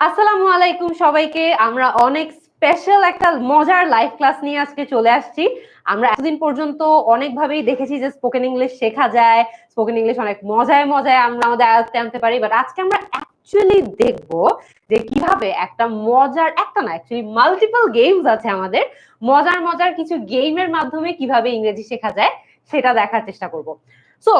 আসসালামু আলাইকুম সবাইকে। আমরা অনেক স্পেশাল একটা মজার লাইভ ক্লাস নিয়ে আজকে চলে আসছি। আমরা এতদিন পর্যন্ত অনেকভাবেই দেখেছি যে স্পোকেন ইংলিশ শেখা যায়, স্পোকেন ইংলিশ অনেক মজায় মজায় আমরা আমাদের আয়ত্তে আনতে পারি। বাট আজকে আমরা অ্যাকচুয়ালি দেখবো যে কিভাবে একটা মজার, একটা না অ্যাকচুয়ালি মাল্টিপল গেমস আছে আমাদের, মজার মজার কিছু গেমের মাধ্যমে কিভাবে ইংরেজি শেখা যায় সেটা দেখার চেষ্টা করব। সো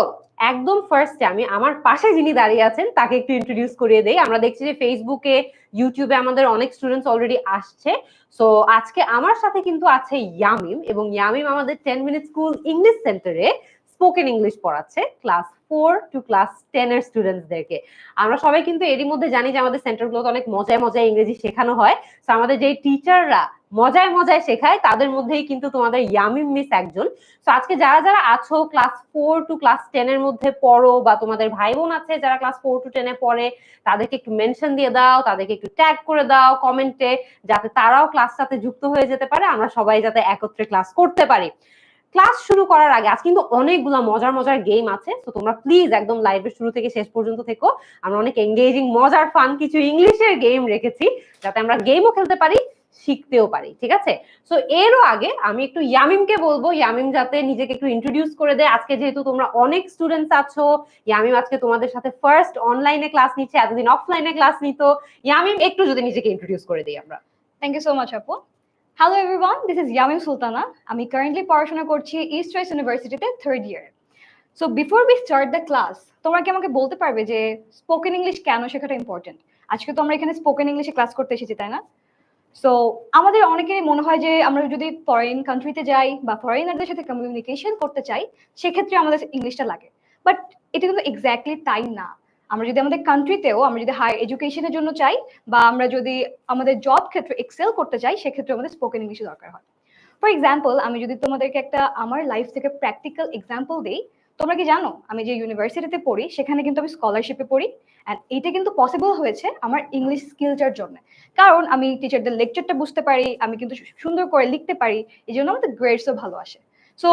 একদম ফার্স্টে আমি আমার পাশে যিনি দাঁড়িয়ে আছেন তাকে একটু ইন্ট্রোডিউস করিয়ে দেই। আমরা দেখছি যে ফেসবুকে, ইউটিউবে আমাদের অনেক স্টুডেন্টস অলরেডি আসছে। সো আজকে আমার সাথে কিন্তু আছে ইয়ামিম, এবং ইয়ামিম আমাদের 10 মিনিট স্কুল ইংলিশ সেন্টারে স্পোকেন ইংলিশ পড়াচ্ছে ক্লাস 4 টু ক্লাস 10 এর স্টুডেন্টসদেরকে। আমরা সবাই কিন্তু এরই মধ্যে জানি যে আমাদের সেন্টারগুলোতে অনেক মজায় মজায় ইংরেজি শেখানো হয়। সো আমাদের যে টিচাররা মজায় মজায় শেখায় তাদের মধ্যেই কিন্তু তোমাদের ইয়ামিম মিস একজন। তো আজকে যারা যারা আছো ক্লাস 4 টু ক্লাস 10 এর মধ্যে পড়ো, বা তোমাদের ভাই বোন আছে যারা ক্লাস 4 টু 10 এ পড়ে, তাদেরকে একটু মেনশন দিয়ে দাও, তাদেরকে একটু ট্যাগ করে দাও কমেন্টে, যাতে তারাও ক্লাস সাথে যুক্ত হয়ে যেতে পারে, আমরা সবাই যাতে একত্রে ক্লাস করতে পারি। ক্লাস শুরু করার আগে আজ কিন্তু অনেকগুলো মজার মজার গেম আছে, তো তোমরা প্লিজ একদম লাইভের শুরু থেকে শেষ পর্যন্ত থেকো। আমরা অনেক এঙ্গেজিং মজার ফান কিছু ইংলিশের গেম রেখেছি, যাতে আমরা গেমও খেলতে পারি, শিখতেও পারি। ঠিক আছে? সো এরও আগে আমি একটু ইয়ামিমকে বলবো, ইয়ামিম যাতে নিজেকে একটু ইন্ট্রোডিউস করে দেয়। আজকে যেহেতু তোমরা অনেক স্টুডেন্টস আছো, ইয়ামিম আজকে তোমাদের সাথে ফার্স্ট অনলাইনে ক্লাস নিচ্ছে, এতদিন অফলাইনে ক্লাস নিত। ইয়ামিম একটু যদি নিজেকে ইন্ট্রোডিউস করে দিই আমরা। Thank you so much, Apu. Hello everyone, this is Yamim Sultana. আমি currently পড়াশোনা করছি ইস্ট ওয়েস্ট ইউনিভার্সিটিতে 3rd year. So before we start the class, তোমরা কি আমাকে বলতে পারবে যে স্পোকেন ইংলিশ কেন শেখাটা ইম্পর্টেন্ট? আজকে তো আমরা এখানে স্পোকেন ইংলিশে ক্লাস করতে এসেছি, তাই না? সো আমাদের অনেকেরই মনে হয় যে আমরা যদি ফরেন কান্ট্রিতে যাই বা ফরেনারদের সাথে কমিউনিকেশন করতে চাই, সেক্ষেত্রে আমাদের ইংলিশটা লাগে। বাট এটা কিন্তু এক্স্যাক্টলি তাই না। আমরা যদি আমাদের কান্ট্রিতেও আমরা যদি হায়ার এডুকেশনের জন্য চাই, বা আমরা যদি আমাদের জব ক্ষেত্রে এক্সেল করতে চাই, সেক্ষেত্রে আমাদের স্পোকেন ইংলিশ দরকার হয়। ফর এক্সাম্পল, আমি যদি তোমাদেরকে একটা আমার লাইফ থেকে প্র্যাকটিক্যাল এক্সাম্পল দিই, তোমরা কি জানো আমি যে ইউনিভার্সিটিতে পড়ি সেখানে কিন্তু আমি স্কলারশিপে পড়ি, অ্যান্ড এটা কিন্তু পসিবল হয়েছে আমার ইংলিশ স্কিলটার জন্য। কারণ আমি টিচারদের লেকচারটা বুঝতে পারি, আমি কিন্তু সুন্দর করে লিখতে পারি, এই জন্য আমাদের গ্রেডসও ভালো আসে। সো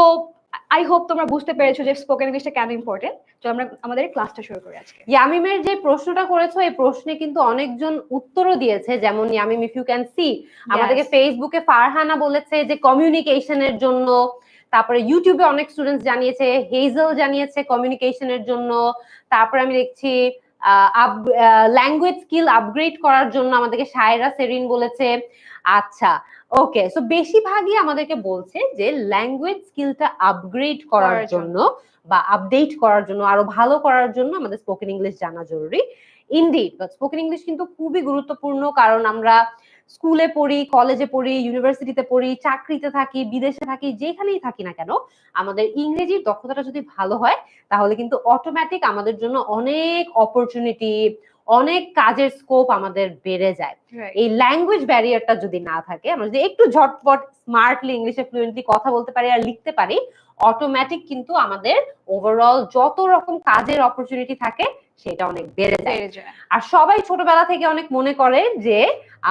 আই হোপ তোমরা বুঝতে পেরেছো যে স্পোকেন ইংলিশটা কেন ইম্পর্টেন্ট। তো আমরা আমাদের ক্লাসটা শুরু করি আজকে। ইয়ামিমের যে প্রশ্নটা করেছো, এই প্রশ্নে কিন্তু অনেকজন উত্তরও দিয়েছে। যেমন ইয়ামিম, ইফ ইউ ক্যান সি, আমাদেরকে ফেসবুকে ফারহানা বলেছে যে কমিউনিকেশনের জন্য, তারপরে ইউটিউবে অনেক স্টুডেন্টস জানিয়েছে, হেজেল জানিয়েছে কমিউনিকেশনের জন্য, তারপরে আমি দেখছি ল্যাঙ্গুয়েজ স্কিল আপগ্রেড করার জন্য আমাদেরকে সায়রা সেরিন বলেছে। আচ্ছা, ওকে। সো বেশিরভাগই আমাদেরকে বলছে যে ল্যাঙ্গুয়েজ স্কিলটা আপগ্রেড করার জন্য বা আপডেট করার জন্য, আরো ভালো করার জন্য আমাদের স্পোকেন ইংলিশ জানা জরুরি। ইনডিড, বাট স্পোকেন ইংলিশ কিন্তু খুবই গুরুত্বপূর্ণ, কারণ আমরা স্কুলে পড়ি, কলেজে পড়ি, ইউনিভার্সিটিতে পড়ি, চাকরিতে থাকি, বিদেশে থাকি, যেখানেই থাকি না কেন, আমাদের ইংরেজির দক্ষতাটা যদি ভালো হয়, তাহলে কিন্তু অটোমেটিক আমাদের জন্য অনেক অপরচুনিটি, অনেক কাজের স্কোপ আমাদের বেড়ে যায়। এই ল্যাঙ্গুয়েজ ব্যারিয়ারটা যদি না থাকে, আমরা যদি একটু ঝটপট স্মার্টলি ইংলিশে ফ্লুয়েন্টলি কথা বলতে পারি আর লিখতে পারি, অটোমেটিক কিন্তু আমাদের ওভারঅল যত রকম কাজের অপরচুনিটি থাকে সেটা অনেক বেড়ে যায়। আর সবাই ছোটবেলা থেকে অনেক মনে করে যে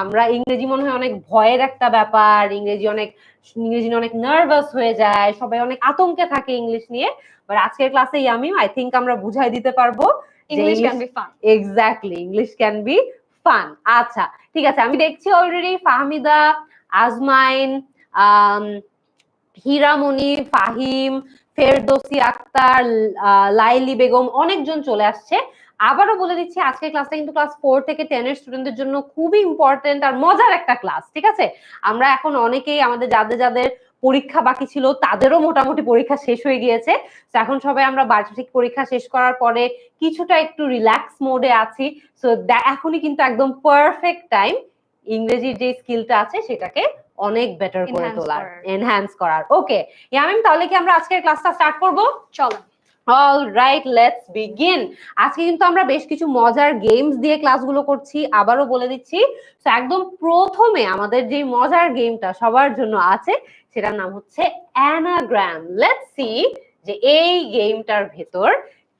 আমরা ইংরেজি মনে হয় অনেক ভয়ের একটা ব্যাপার, ইংরেজি নিয়ে অনেক নার্ভাস হয়ে যায়, সবাই অনেক আতঙ্কে থাকে ইংলিশ নিয়ে। বাট আজকের ক্লাসে ইয়ামিম আই থিংক আমরা বুঝাই দিতে পারবো English can be fun. Exactly, English can be fun. আচ্ছা, ঠিক আছে। আমি দেখছি অলরেডি ফাহমিদা, আজমাইন, হীরামণি, ফাহিম, ফেরদৌসি আক্তার, লাইলি বেগম, অনেকজন চলে আসছে। আবারও বলে দিচ্ছি, আজকের ক্লাসটা কিন্তু ক্লাস 4 থেকে 10 এর স্টুডেন্টদের জন্য খুবই ইম্পর্টেন্ট আর মজার একটা ক্লাস। ঠিক আছে? আমরা এখন অনেকেই আমাদের যাদের যাদের পরীক্ষা বাকি ছিল তাদেরও মোটামুটি পরীক্ষা শেষ হয়ে গিয়েছে। তো এখন সবাই আমরা বার্ষিক পরীক্ষা শেষ করার পরে কিছুটা একটু রিল্যাক্স মোডে আছি। সো এখনই কিন্তু একদম পারফেক্ট টাইম ইংরেজির যে স্কিলটা আছে সেটাকে অনেক বেটার করে তোলার, এনহ্যান্স করার। ওকে ইয়ামিম, তাহলে কি আমরা আজকের ক্লাসটা স্টার্ট করব? চলো। Alright, let's begin. আজকে কিন্তু আমরা বেশ কিছু মজার গেমস দিয়ে ক্লাসগুলো করছি, আবারও বলে দিচ্ছি। তো একদম প্রথমে আমাদের যে মজার গেমটা সবার জন্য আছে সেটার নাম হচ্ছে অ্যানাগ্রাম। লেটস সি যে এই গেমটার ভেতর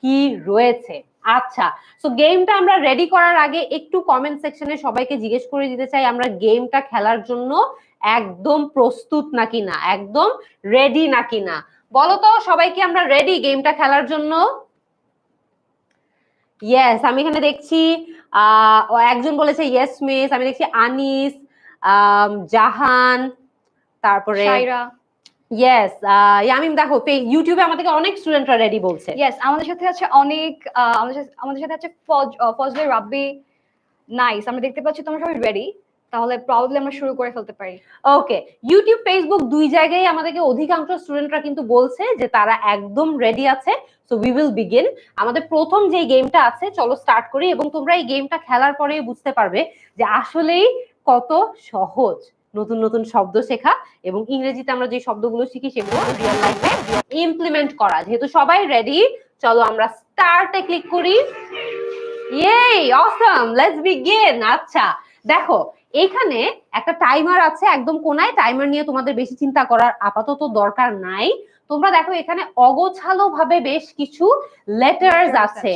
কি রয়েছে। আচ্ছা, সো গেমটা আমরা রেডি করার আগে একটু কমেন্ট সেকশনে সবাইকে জিজ্ঞেস করে দিতে চাই, আমরা গেমটা খেলার জন্য একদম প্রস্তুত নাকি না, একদম রেডি নাকি না। বলো তো সবাইকে, আমরা রেডি গেমটা খেলার জন্য? ইয়েস, আমি এখানে দেখছি একজন বলেছে ইয়েস মিস, আমি দেখছি আনিস, জাহান, তারপরে শাইরা। ইয়েস ইয়ামিম। দেখো ইউটিউবে আমাদেরকে অনেক স্টুডেন্টরা রেডি বলছে। ইয়েস, আমাদের সাথে আছে অনেক আমাদের সাথে আছে ফজলে রাব্বি। নাইস, আমরা দেখতে পাচ্ছি তোমরা সবাই রেডি। তাহলে প্রবাবলি আমরা শুরু করে ফেলতে পারি। ওকে, ইউটিউব ফেসবুক দুই জায়গায় আমাদেরকে অধিকাংশ স্টুডেন্টরা কিন্তু বলছে যে তারা একদম রেডি আছে। So we will begin. আমাদের প্রথম যে গেমটা আছে চলো স্টার্ট করি, এবং তোমরা এই গেমটা খেলার পরেই বুঝতে পারবে যে আসলেই কত সহজ নতুন নতুন শব্দ শেখা এবং ইংরেজিতে আমরা যে শব্দগুলো শিখি সেগুলো রিয়েল লাইফে ইমপ্লিমেন্ট করা। যেহেতু সবাই রেডি, চলো আমরা স্টার্টে ক্লিক করি। ইয়েই, অসম, লেটস বিগিন। আচ্ছা দেখো, এইখানে একটা টাইমার আছে একদম কোনায়। টাইমার নিয়ে তোমাদের বেশি চিন্তা করার আপাতত দরকার নাই। তোমরা দেখো এখানে অগোছালো ভাবে বেশ কিছু লেটার্স আছে,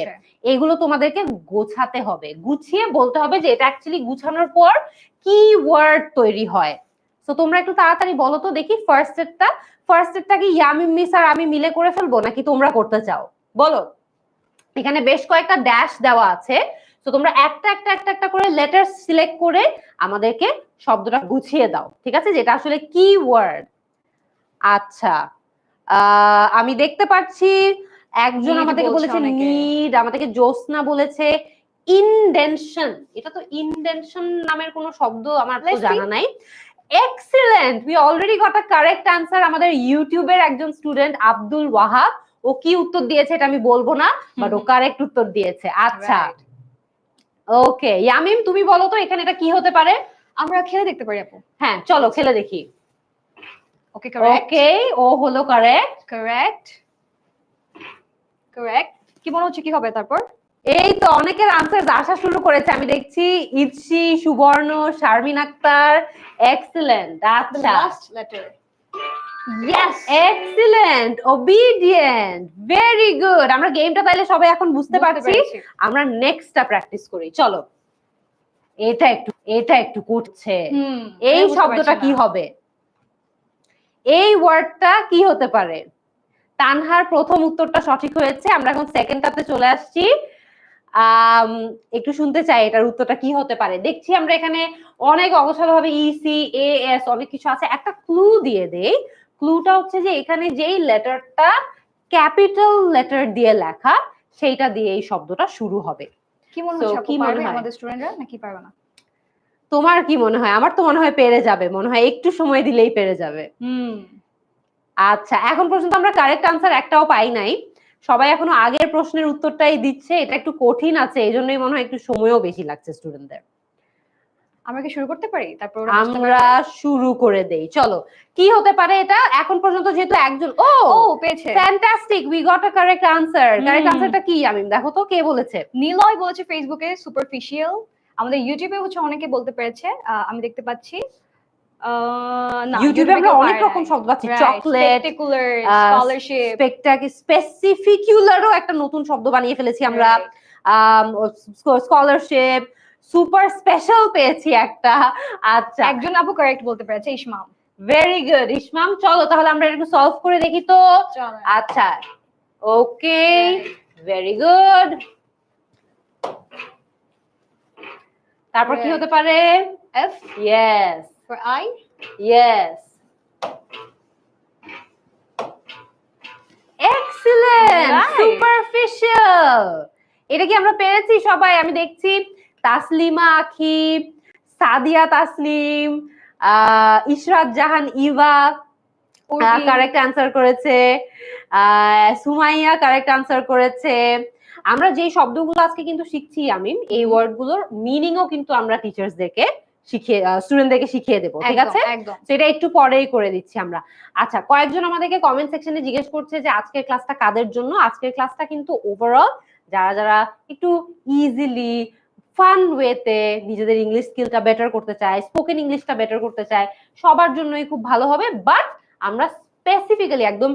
এগুলো তোমাদেরকে গোছাতে হবে, গুছিয়ে বলতে হবে যে এটা অ্যাকচুয়ালি গুছানোর পর কি ওয়ার্ড তৈরি হয়। তো তোমরা একটু তাড়াতাড়ি বলো তো দেখি ফার্স্ট স্টেপটা কি ইয়ামিম মিস আর আমি মিলে করে ফেলবো নাকি তোমরা করতে চাও বলো। এখানে বেশ কয়েকটা ড্যাশ দেওয়া আছে, তো তোমরা একটা একটা একটা একটা করে লেটার সিলেক্ট করে আমাদেরকে শব্দটা গুছিয়ে দাও, ঠিক আছে, যেটা আসলে কি ওয়ার্ড। আচ্ছা, আমি দেখতে পাচ্ছি একজন আমাদেরকে বলেছে নিড, আমাদেরকে জোসনা বলেছে ইনডেনশন। এটা তো ইনডেনশন নামের কোনো শব্দ আমার তো জানা নাই। Excellent, we already got a correct answer. আমাদের ইউটিউবের একজন স্টুডেন্ট আব্দুল ওয়াহাব, ও কি উত্তর দিয়েছে এটা আমি বলবো না, বাট ও কারেক্ট উত্তর দিয়েছে। আচ্ছা ওকে, ইয়ামিম তুমি বলো তো এখানে এটা কি হতে পারে। আমরা খেলে দেখতে পারি আপু। হ্যাঁ চলো খেলে দেখি। ওকে কারেক্ট, ওকে ও হলো কারেক্ট। Correct correct. কি মনে হচ্ছে কি হবে তারপর? এই তো অনেকের আনসার আসা শুরু করেছে, আমি দেখছি ইৎসি, সুবর্ণ, শারমিন আক্তার। এক্সিলেন্ট। আচ্ছা last letter. Yes, excellent, obedient, very good. আমরা গেমটা তাইলে সবাই এখন বুঝতে পারছি। আমরা নেক্সটটা প্র্যাকটিস করি চলো। এটা একটু করছে, এই শব্দটা কি হবে, এই ওয়ার্ডটা কি হতে পারে। তানহার প্রথম উত্তরটা সঠিক হয়েছে, আমরা এখন সেকেন্ডটাতে চলে আসছি। একটু শুনতে চাই এটার উত্তরটা কি হতে পারে। দেখছি আমরা এখানে অনেক অগোছালো ভাবে ইসি এ এস অনেক কিছু আছে। একটা ক্লু দিয়ে দেই, ক্লুটা হচ্ছে যে এখানে যেই লেটারটা ক্যাপিটাল লেটার দিয়ে লেখা সেইটা দিয়ে এই শব্দটা শুরু হবে। কি মনে হচ্ছে আপু, পারবে আমাদের স্টুডেন্টরা নাকি পারবে না? তোমার কি মনে হয়? আমার তো মনে হয় পেরে যাবে, মনে হয় একটু সময় দিলেই পেরে যাবে। আচ্ছা, এখন পর্যন্ত আমরা কারেক্ট আনসার একটাও পাই নাই, সবাই এখনো আগের প্রশ্নের উত্তরটাই দিচ্ছে। এটা একটু কঠিন আছে, এই জন্যই মনে হয় একটু সময়ও বেশি লাগছে স্টুডেন্টদের। আমরা কি শুরু করতে পারি? তারপর আমরা শুরু করে দেই চলো। কি হতে পারে এটা? এখন পর্যন্ত যেহেতু একজন ও পেয়েছে, fantastic, we got a correct answer. Correct আনসারটা কি আমিন দেখো তো, কে বলেছে? নিলয় বলেছে ফেসবুকে সুপারফিশিয়াল। আমাদের ইউটিউবে হচ্ছে অনেকে বলতে পেরেছে, আমি দেখতে পাচ্ছি। ইউটিউবে আমরা অনেক রকম শব্দ পাচ্ছি, চকলেট, স্কলারশিপ, স্পেসিফিকুলারও একটা নতুন শব্দ বানিয়ে ফেলেছি আমরা। স্কলারশিপ, সুপার স্পেশাল পেয়েছি একটা। আচ্ছা, একজন আপু কারেক্ট বলতে পেরেছে, ইসমাম। Very good Ismam. চলো তাহলে আমরা একটু সলভ করে দেখি তো। আচ্ছা ওকে, ভেরি গুড। তারপর কি হতে পারে? F, yes, for I, yes, excellent, superficial. এটা কি আমরা পেরেছি সবাই? আমি দেখছি তাসলিমা আখি, সাদিয়া তাসনিম, ইশরাত জাহান ইভা কারেক্ট আনসার করেছে, সুমাইয়া কারেক্ট আনসার করেছে। আমরা যে শব্দগুলো আজকে কিন্তু শিখছি আমিন, এই ওয়ার্ডগুলোর মিনিংও কিন্তু আমরা টিচার্সদেরকে স্টুডেন্টদেরকে শিখিয়ে দেবো, ঠিক আছে? সেটা একটু পরেই করে দিচ্ছি আমরা। আচ্ছা, কয়েকজন আমাদেরকে কমেন্ট সেকশনে জিজ্ঞেস করছে যে আজকের ক্লাসটা কাদের জন্য। আজকের ক্লাসটা কিন্তু ওভারঅল যারা যারা একটু ইজিলি ফান ওয়েতে নিজেদের ইংলিশ স্কিলটা বেটার করতে চায়, স্পোকেন ইংলিশটা বেটার করতে চায়, সবার জন্যই খুব ভালো হবে। বাট আমরা স্পেসিফিক্যালি একদম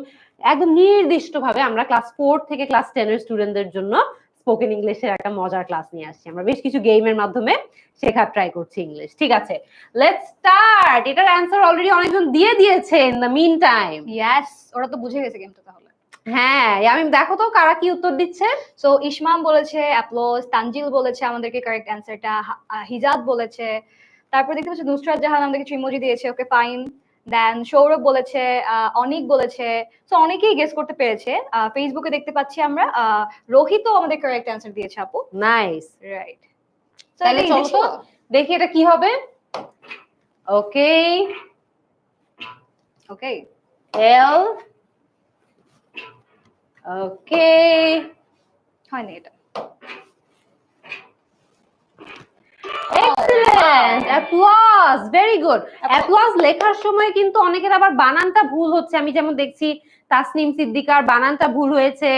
নির্দিষ্টভাবে আমরা ক্লাস 4 থেকে ক্লাস 10 এর স্টুডেন্টদের জন্য স্পোকেন ইংলিশের একটা মজার ক্লাস নিয়ে আসছি। আমরা বেশ কিছু গেমের মাধ্যমে শেখার ট্রাই করছি ইংলিশ, ঠিক আছে? Let's start. এটার অ্যানসার অলরেডি অনেকজন দিয়ে দিয়েছে in the mean time. Yes, ওরা তো বুঝে গেছে গেমটা। তাহলে হ্যাঁ ইয়ামিম দেখো তো কারা কি উত্তর দিচ্ছে। সো ইসমাম বলেছে অ্যাপ্লস, তানজিল বলেছে আমাদেরকে কারেক্ট অ্যান্সারটা, হিজাব বলেছে, তারপর দেখতে পাচ্ছি নুসরাত জাহান আমাদেরকে কিছু ইমোজি দিয়েছে, ওকে ফাইন। দেন সৌরভ বলেছে, অনিক বলেছে। সো অনেকেই গেস করতে পেরেছে। ফেসবুকে দেখতে পাচ্ছি আমরা রোহিতও আমাদের কারেক্ট অ্যান্সার দিয়েছে আপু। নাইস। রাইট। তাহলে চলো তো দেখি এটা কি হবে। ওকে ওকে এল ওকে হয়নি এটা। Excellent applause very good. Applause লেখার সময় কিন্তু অনেকের আবার বানানটা ভুল হচ্ছে। আমি যেমন দেখছি তাসনিম সিদ্দিকার বানানটা ভুল হয়েছে,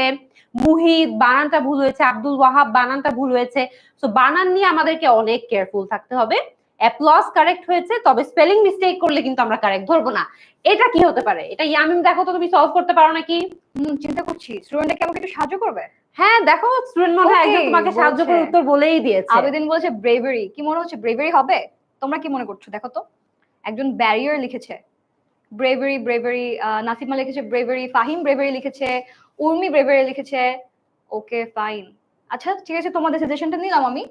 মুহিত বানানটা ভুল হয়েছে, আব্দুল ওয়াহাব বানানটা ভুল হয়েছে। সো বানান নিয়ে আমাদেরকে অনেক কেয়ারফুল থাকতে হবে। অ্যাপ্লজ কারেক্ট হয়েছে, তবে স্পেলিং মিস্টেক করলে কিন্তু আমরা কারেক্ট ধরবো না। এটা কি হতে পারে? এটা ইয়ামিম দেখো তো তুমি সলভ করতে পারো নাকি? চিন্তা করছি স্টুডেন্টকে আমাকে একটু সাহায্য করবে। হ্যাঁ দেখো স্টুডেন্ট মনে হয় একজন তোমাকে সাহায্য করে উত্তর বলেই দিয়েছে। আবেদিন বলেছে ব্রেভারি। কি মনে হচ্ছে ব্রেভারি হবে? তোমরা কি মনে করছো দেখো তো। একজন ব্যারিয়ার লিখেছে ব্রেভারি ব্রেভারি, নাসিমা লিখেছে ব্রেভারি, ফাহিম ব্রেভারি লিখেছে, উর্মি ব্রেভারি লিখেছে। ওকে ফাইন, আচ্ছা ঠিক আছে, তোমাদের সাজেশনটা নিলাম আমি।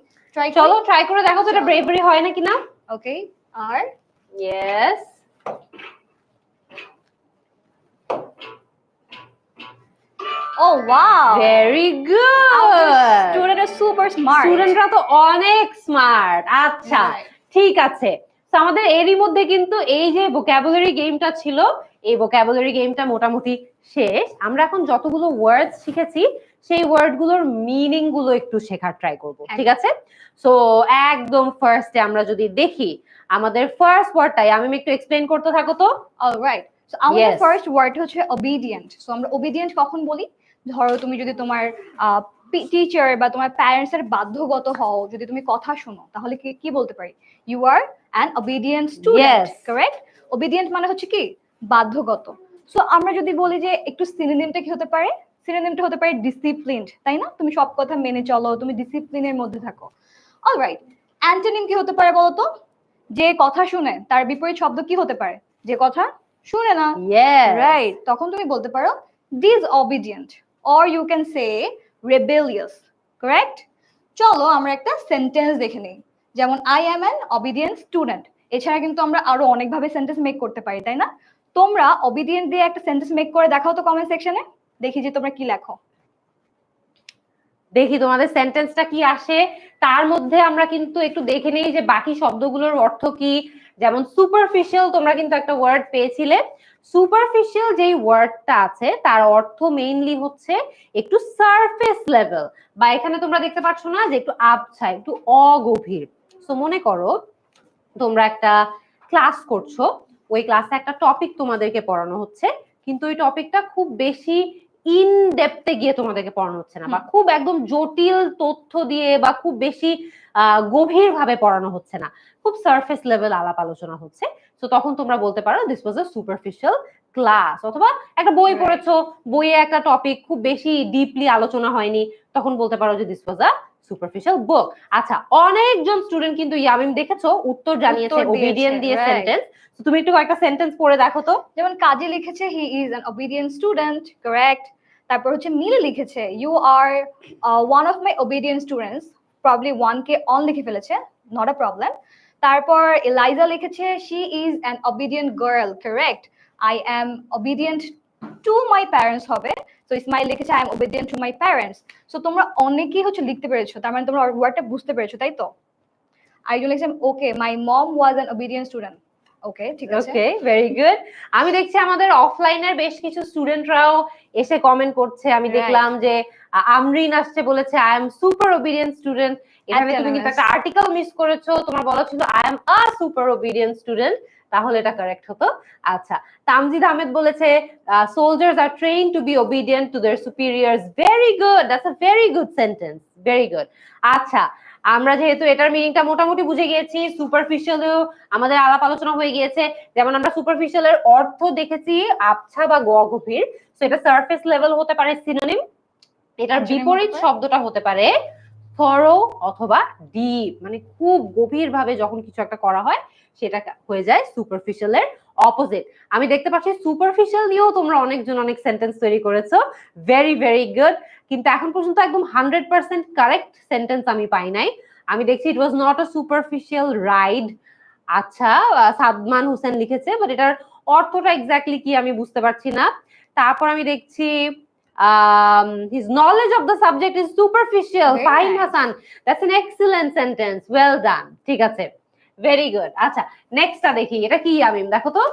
চলো ট্রাই করে দেখো তো এটা ব্রেভারি হয় নাকি না। ওকে আর yes Oh wow! Very good. Student are super smart. স্টুডেন্টরা তো অনেক স্মার্ট। আচ্ছা ঠিক আছে। তো আমাদের এরই মধ্যে কিন্তু এই যে ভোকাবুলারি গেমটা ছিল, এই ভোকাবুলারি গেমটা মোটামুটি শেষ। আমরা এখন যতগুলো ওয়ার্ড শিখেছি সেই ওয়ার্ড গুলোর মিনিং গুলো একটু শেখার ট্রাই করব, ঠিক আছে? সো একদম ফার্স্টে আমরা যদি দেখি আমাদের ফার্স্ট ওয়ার্ডটাই আমি একটু এক্সপ্লেইন করতে থাকো তো। অলরাইট, সো আমাদের ফার্স্ট ওয়ার্ড হচ্ছে ওবিডিয়েন্ট। সো আমরা ওবিডিয়েন্ট কখন বলি? ধরো তুমি যদি তোমার টিচার বা তোমার প্যারেন্টস এর বাধ্যগত হও, যদি তুমি কথা শোনো, তাহলে কি বলতে পারি? You are an obedient student, correct? Obedient মানে হচ্ছে কি বাধ্যগত। সো আমরা যদি বলি যে একটু সিনোনিমটা কি হতে পারে? সিনোনিমটা হতে পারে ডিসিপ্লিনড, তাই না? তুমি সব কথা মেনে চলো, তুমি ডিসিপ্লিনের মধ্যে থাকো। অলরাইট, অ্যান্টোনিম কি হতে পারে বলতো? যে কথা শুনে, তার বিপরীত শব্দ কি হতে পারে? যে কথা শুনে না। রাইট, তখন তুমি বলতে পারো disobedient, or you can say rebellious, correct? চলো আমরা একটা সেন্টেন্স দেখে নিই। যেমন I am an obedient student। এছাড়া কিন্তু আমরা আরো অনেক ভাবে সেন্টেন্স মেক করতে পারি, তাই না? তোমরা obedient দিয়ে একটা সেন্টেন্স মেক করে দেখাও তো কমেন্ট সেকশনে, দেখি যে তোমরা কি লেখো। দেখি তোমাদের সেন্টেন্সটা কি আসে। তার মধ্যে আমরা কিন্তু একটু দেখে নেই যে বাকি শব্দগুলোর অর্থ কি। যেমন সুপারফিশিয়াল, তোমরা কিন্তু একটা ওয়ার্ড পেয়েছিলে। সুপারফিশিয়াল যেই ওয়ার্ডটা আছে তার অর্থ মেইনলি হচ্ছে একটু সারফেস লেভেল, বা এখানে তোমরা দেখতে পাচ্ছ না যে একটু আবছা, একটু অগভীর। সো মনে করো তোমরা একটা ক্লাস করছো, ওই ক্লাসে একটা টপিক তোমাদেরকে পড়ানো হচ্ছে, কিন্তু ওই টপিকটা খুব বেশি ইন ডেপথে গিয়ে তোমাদেরকে পড়ানো হচ্ছে না, বা খুব একদম জটিল তথ্য দিয়ে বা খুব বেশি গভীর ভাবে পড়ানো হচ্ছে না, খুব সারফেস লেভেল আলাপ আলোচনা হচ্ছে। তো তখন তোমরা বলতে পারো this was a superficial class. অথবা একটা বই পড়েছো, বইয়ে একটা টপিক খুব বেশি ডিপলি আলোচনা হয়নি, তখন বলতে পারো যে দিস ওয়াজ আ সুপারফিশিয়াল বুক। আচ্ছা, অনেকজন স্টুডেন্ট কিন্তু ইয়ামিম দেখেছো উত্তর জানিয়েছে ওবিডিয়েন্ট দিয়ে সেন্টেন্স। তুমি একটু কয়েকটা সেন্টেন্স পড়ে দেখো তো। যেমন কাজী লিখেছে he is an obedient student, correct? তারপর হচ্ছে মিলি লিখেছে you are one of my obedient students, probably one কে অন লিখে ফেলেছে, নট আ প্রবলেম। তারপর এলাইজা লিখেছে she is an obedient girl, correct? I am obedient to my parents হবে। So Ismail লিখেছে I am obedient to my parents. So তোমরা অনেকেই হচ্ছে লিখতে পেরেছো, তার মানে তোমরা ওয়ার্ডটা বুঝতে পেরেছো, তাই তো? আরেকজন লিখেছে ওকে মাই মম ওয়াজ অ্যান ওবিডিয়েন্ট স্টুডেন্ট। ওকে ঠিক আছে, ওকে ভেরি গুড। আমি দেখছি আমাদের অফলাইনের বেশ কিছু স্টুডেন্টরাও এসে কমেন্ট করছে। আমি দেখলাম যে আমরিন আসছে, বলেছে I M super obedient student. এখানে তুমি কিন্তু একটা আর্টিকেল মিস করেছো, তোমার বলা ছিল I am a super obedient student, তাহলে এটা কারেক্ট হতো। আচ্ছা, তামজিদ আহমেদ বলেছে soldiers are trained to be obedient to their superiors. Very good, that's a very good sentence, very good. আচ্ছা, আমরা যেহেতু এটার মিনিংটা মোটামুটি বুঝে গিয়েছি, সুপারফিশিয়ালও আমাদের আলাপ আলোচনা হয়ে গিয়েছে। যেমন আমরা সুপারফিশিয়ালের অর্থ দেখেছি আবছা বা গভীর, সো এটা সারফেস লেভেল হতে পারে সিনোনিম। এটার বিপরীত শব্দটা হতে পারে থরো অথবা ডিপ, মানে খুব গভীর ভাবে যখন কিছু একটা করা হয় সেটা হয়ে যায় সুপারফিশিয়ালের অপোজিট। আমি দেখতে পাচ্ছি সুপারফিশিয়াল নিয়েও তোমরা অনেকজন অনেক সেন্টেন্স তৈরি করেছো, ভেরি ভেরি গুড। কিন্তু এখন পর্যন্ত একদম 100% কারেক্ট সেন্টেন্স আমি পাই নাই। আমি দেখছি it was not a superficial ride. আচ্ছা, সাদমান হোসেন লিখেছে, বাট এটার অর্থটা এক্স্যাক্টলি কি আমি বুঝতে পারছি না। তারপর আমি দেখছি his knowledge of the subject is superficial. Very Fine, nice. Hasan, that's an excellent sentence, well done. ঠিক আছে, ভেরি গুড। আচ্ছা, নেক্সটটা দেখি, এটা কি আমিম দেখো তো।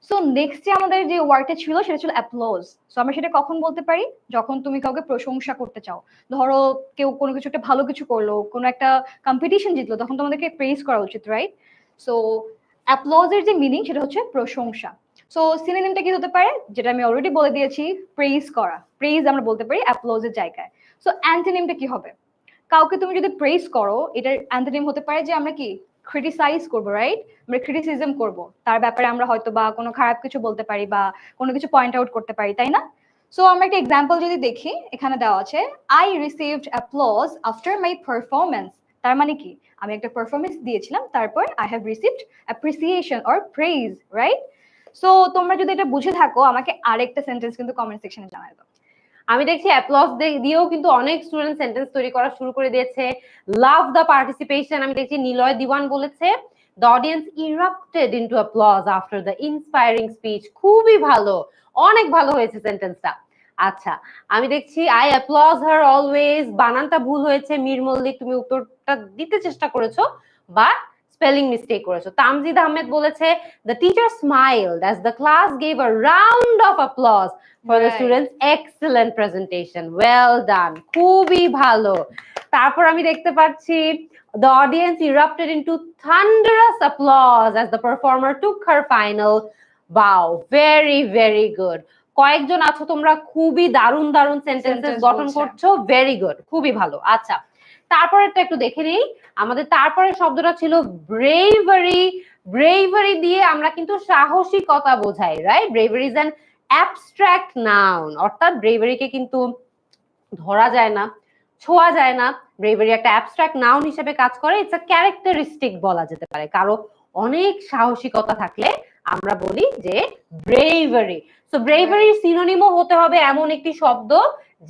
সো নেক্সট আমাদের যে ওয়ার্ডটা ছিল সেটা ছিল অ্যাপ্লজ। সো আমরা সেটা কখন বলতে পারি? যখন তুমি কাউকে প্রশংসা করতে চাও। ধরো কেউ কোনো কিছু একটা ভালো কিছু করলো, কোনো একটা কম্পিটিশন জিতলো, তখন তোমাদেরকে প্রেজ করা উচিত, রাইট? সো অ্যাপ্লজের যে মিনিং সেটা হচ্ছে প্রশংসা। সো সিনোনিমটা কি হতে পারে? যেটা আমি অলরেডি বলে দিয়েছি, প্রেজ করা। প্রেজ আমরা বলতে পারি অ্যাপ্লজের জায়গায়। সো অ্যান্টোনিমটা কি হবে? কাউকে তুমি যদি প্রেজ করো, এটার অ্যান্টোনিম হতে পারে যে আমরা কি ক্রিটিসাইজ করবো, রাইট? আমরা ক্রিটিসিজম করব, তার ব্যাপারে আমরা হয়তো বা কোনো খারাপ কিছু বলতে পারি বা কোনো কিছু পয়েন্ট আউট করতে পারি, তাই না? সো আমরা একটা এক্সাম্পল যদি দেখি, এখানে দেওয়া আছে I received applause after my performance. তার মানে কি? আমি একটা পারফরমেন্স দিয়েছিলাম, তারপর I have received appreciation or praise, right? So তোমরা যদি এটা বুঝে থাকো, আমাকে আরেকটা সেন্টেন্স কিন্তু কমেন্ট সেকশনে জানাই দাও। আমি দেখছি অ্যাপ্লজ দিয়েও কিন্তু অনেক স্টুডেন্ট সেন্টেন্স তৈরি করা শুরু করে দিয়েছে। Love the participation. আমি দেখছি নিলয় দিওয়ান বলেছে the audience erupted into applause after the inspiring speech. খুবই ভালো, অনেক ভালো হয়েছে সেন্টেন্সটা। আচ্ছা, আমি দেখছি আই অ্যাপ্লজ হার অলওয়েজ। বানানটা ভুল হয়েছে মীর মল্লিক, তুমি উত্তরটা দিতে চেষ্টা করেছো বাট স্পেলিং মিস্টেক করেছো। তামজিদ আহমেদ বলেছে the teacher স্মাইলড as the class gave a round of applause for the students. Excellent presentation, well done, খুবই ভালো। তারপর আমি দেখতে পাচ্ছি the audience erupted into thunderous applause as the performer took her final bow. Very very good. কয়েকজন আছো তোমরা খুবই দারুণ দারুণ সেন্টেন্সেস গঠন করছো, ভেরি গুড, খুবই ভালো। আচ্ছা, তারপরেরটা একটু দেখে নিই। আমাদের তারপরের শব্দটা ছিল ব্রেভারি। ব্রেভারি দিয়ে আমরা কিন্তু সাহসিকতা বোঝাই, right? Bravery is an abstract noun, অর্থাৎ ব্রেভারিকে কিন্তু ধরা যায় না, ছোঁয়া যায় না। ব্রেভারি একটা অ্যাবস্ট্রাক্ট নাউন হিসেবে কাজ করে। ইটস আ ক্যারেক্টারিস্টিক বলা যেতে পারে। কারো অনেক সাহসিকতা থাকলে আমরা বলি যে ব্রেভারি। সো ব্রেভারির সিনোনিমও হতে হবে এমন একটি শব্দ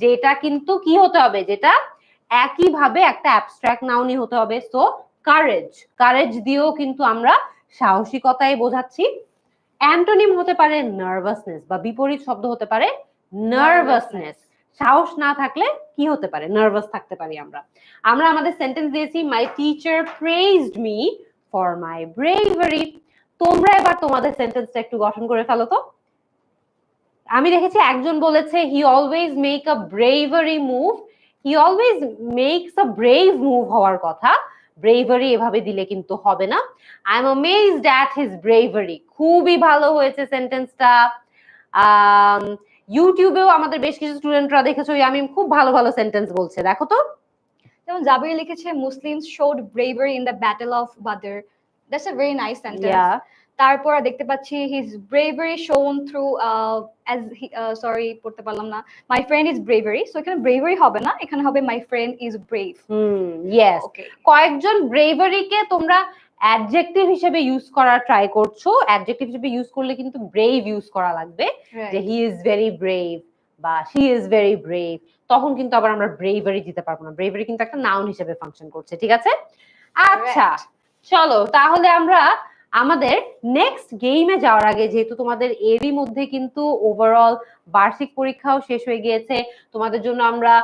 যেটা কিন্তু কি হতে হবে, যেটা একইভাবে একটা অ্যাবস্ট্রাক্ট নাউনই হতে হবে। সো কারেজ, কারেজ দিয়েও কিন্তু আমরা সাহসিকতাই বোঝাচ্ছি। অ্যান্টোনিম হতে পারে নার্ভাসনেস, বা বিপরীত শব্দ হতে পারে নার্ভাসনেস। সাহস না থাকলে কি হতে পারে? নার্ভাস থাকতে পারি আমরা। আমরা আমাদের সেন্টেন্স দিয়েছি my teacher praised me for my bravery. তোমরা এবার তোমাদের সেন্টেন্সটা একটু গঠন করে ফেলো তো। আমি দেখেছি একজন বলেছে he always make a bravery move. He always makes a brave move হওয়ার কথা, ব্রেভারি এভাবে দিলে কিন্তু হবে না। I am amazed at his bravery. খুবই ভালো হয়েছে সেন্টেন্সটা। ইউটিউবেও আমাদের বেশ কিছু স্টুডেন্টরা দেখেছো ইয়ামিম খুব ভালো ভালো সেন্টেন্স বলছে, দেখো তো। যেমন জাবির লিখেছে Muslims showed bravery in the battle of Badr. That's a very nice sentence. তারপর দেখতে পাচ্ছি his bravery shone through as sorry পড়তে পারলাম না, my friend is bravery. So এখানে ব্রেভারি হবে না, এখানে হবে my friend is brave. Yes, কয়েকজন ব্রেভারিকে তোমরা অ্যাডজেক্টিভ হিসেবে ইউজ করার ট্রাই করছো। অ্যাডজেক্টিভ হিসেবে ইউজ করলে কিন্তু ব্রেভ ইউজ করা লাগবে, যে হি ইজ ভেরি ব্রেভ বা শি ইজ ভেরি ব্রেভ। তখন কিন্তু আবার আমরা ব্রেভারি দিতে পারবো না। ব্রেভারি কিন্তু একটা নাউন হিসেবে ফাংশন করছে, ঠিক আছে? আচ্ছা, চলো তাহলে আমরা আমাদের নেক্সট গেমে যাওয়ার আগে, যেহেতু তোমাদের এরই মধ্যে কিন্তু ওভারঅল বার্ষিক পরীক্ষাও শেষ হয়ে গিয়েছে, তোমাদের জন্য আমরা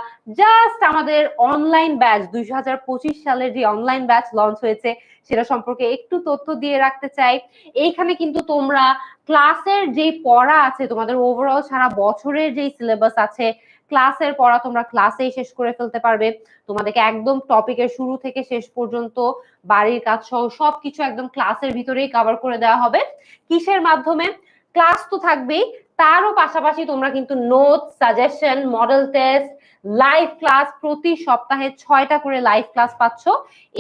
জাস্ট আমাদের অনলাইন ব্যাচ 2025 সালের যে অনলাইন ব্যাচ লঞ্চ হয়েছে সেটা সম্পর্কে একটু তথ্য দিয়ে রাখতে চাই। এইখানে কিন্তু তোমরা ক্লাসের যে পড়া আছে, তোমাদের ওভারঅল সারা বছরের যে সিলেবাস আছে, ক্লাসের পড়া তোমরা ক্লাসেই শেষ করে ফেলতে পারবে। তোমাদেরকে একদম টপিকের শুরু থেকে শেষ পর্যন্ত বাড়ির কাজ সহ সবকিছু একদম ক্লাসের ভিতরেই কভার করে দেওয়া হবে। কিসের মাধ্যমে? ক্লাস তো থাকবেই, তারও পাশাপাশি তোমরা কিন্তু note, suggestion, model test, live class, প্রতি সপ্তাহে 6টা করে লাইভ ক্লাস পাচ্ছ।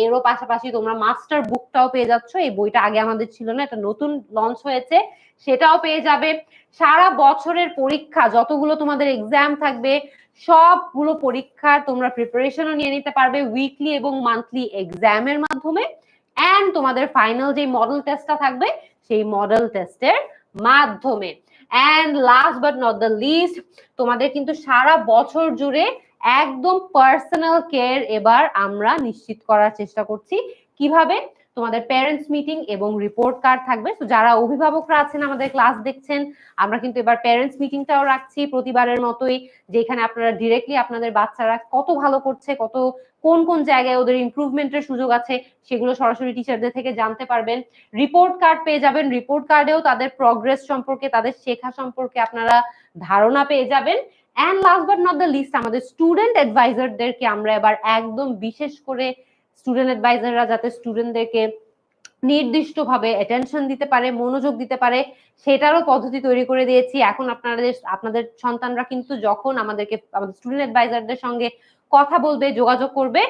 এরও পাশাপাশি তোমরা মাস্টার বুকটাও পেয়ে যাচ্ছ। এই বইটা আগে আমাদের ছিল না, এটা নতুন লঞ্চ হয়েছে, সেটাও পেয়ে যাবে। সারা বছরের পরীক্ষা যতগুলো তোমাদের এক্সাম থাকবে সবগুলো পরীক্ষার তোমরা প্রিপারেশনও নিয়ে নিতে পারবে উইকলি এবং মান্থলি এক্সামের মাধ্যমে। অ্যান্ড তোমাদের ফাইনাল যে মডেল টেস্টটা থাকবে সেই মডেল টেস্টের মাধ্যমে। And last but not the least, তোমাদের কিন্তু সারা বছর জুড়ে একদম পার্সোনাল কেয়ার এবার আমরা নিশ্চিত করার চেষ্টা করছি। কিভাবে? তোমাদের প্যারেন্টস মিটিং এবং রিপোর্ট কার্ড থাকবে। তো যারা অভিভাবকরা আছেন আমাদের ক্লাস দেখছেন, আমরা কিন্তু এবার প্যারেন্টস মিটিংটাও রাখছি প্রতিবারের মতোই, যেখানে আপনারা ডিরেক্টলি আপনাদের বাচ্চারা কত ভালো করছে, কোন কোন জায়গায় ওদের ইমপ্রুভমেন্টের সুযোগ আছে সেগুলো সরাসরি টিচারদের থেকে জানতে পারবেন। রিপোর্ট কার্ড পেয়ে যাবেন, রিপোর্ট কার্ডেও তাদের প্রগ্রেস সম্পর্কে, তাদের শেখা সম্পর্কে আপনারা ধারণা পেয়ে যাবেন। And last but not the least, আমাদের স্টুডেন্ট অ্যাডভাইজারদেরকে আমরা এবার একদম বিশেষ করে স্টুডেন্ট অ্যাডভাইজাররা যাতে স্টুডেন্টদেরকে নির্দিষ্টভাবে অ্যাটেনশন দিতে পারে, মনোযোগ দিতে পারে, সেটারও পদ্ধতি তৈরি করে দিয়েছি। এখন আপনাদের সন্তানরা কিন্তু যখন আমাদের স্টুডেন্ট অ্যাডভাইজারদের সঙ্গে কথা বলবে, যোগাযোগ করবে,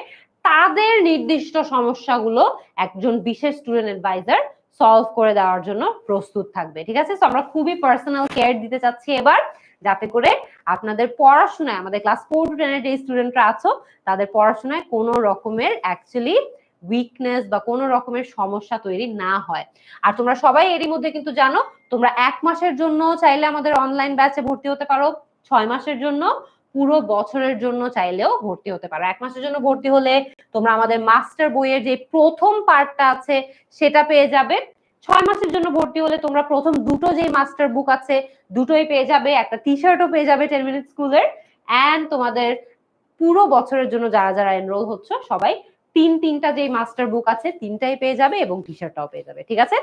তাদের নির্দিষ্ট সমস্যাগুলো একজন বিশেষ স্টুডেন্ট অ্যাডভাইজার সলভ করে দেওয়ার জন্য প্রস্তুত থাকবে। ঠিক আছে? তো আমরা খুবই পার্সোনাল কেয়ার দিতে চাচ্ছি এবার, যাতে করে আপনাদের পড়াশোনায়, আমাদের ক্লাস 4 to 10 এর যে স্টুডেন্টরা আছো তাদের পড়াশোনায় কোনো রকমের অ্যাকচুয়ালি উইকনেস বা কোনো রকমের সমস্যা তৈরি না হয়। আর তোমরা সবাই এরই মধ্যে কিন্তু জানো, তোমরা 1 মাসের জন্য চাইলে আমাদের অনলাইন ব্যাচে ভর্তি হতে পারো, 6 মাসের জন্য, পুরো বছরের জন্য চাইলেও ভর্তি হতে পারো। 1 মাসের জন্য ভর্তি হলে তোমরা আমাদের মাস্টার বইয়ের যে প্রথম পার্টটা আছে সেটা পেয়ে যাবে। 6 মাসের জন্য ভর্তি হলে তোমরা প্রথম দুটো যে মাস্টার বুক আছে দুটোই পেয়ে যাবে, একটা টি শার্টও পেয়ে যাবে 10 মিনিট স্কুলের। অ্যান্ড তোমাদের পুরো বছরের জন্য যারা যারা এনরোল হচ্ছে সবাই তিনটা যে মাস্টার বুক আছে তিনটাই পেয়ে যাবে এবং টি শার্টটাও পেয়ে যাবে। ঠিক আছে?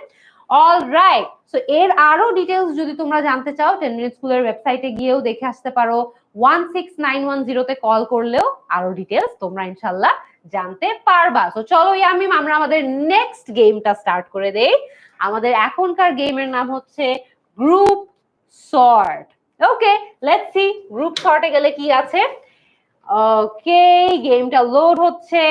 All right. সো এর আরো ডিটেলস যদি তোমরা জানতে চাও 10 মিনিট স্কুলের ওয়েবসাইটে গিয়েও দেখে আসতে পারো, 16910 তে কল করলেও আরো ডিটেলস তোমরা ইনশাল্লাহ জানতে পারবা। সো চলো ইয়ামিম, আমরা আমাদের নেক্সট গেমটা স্টার্ট করে দেই। আমাদের এখনকার গেমের নাম হচ্ছে group sort. Okay, let's see group saute গেলে কি আছে। ওকে, গেমটা লোড হচ্ছে।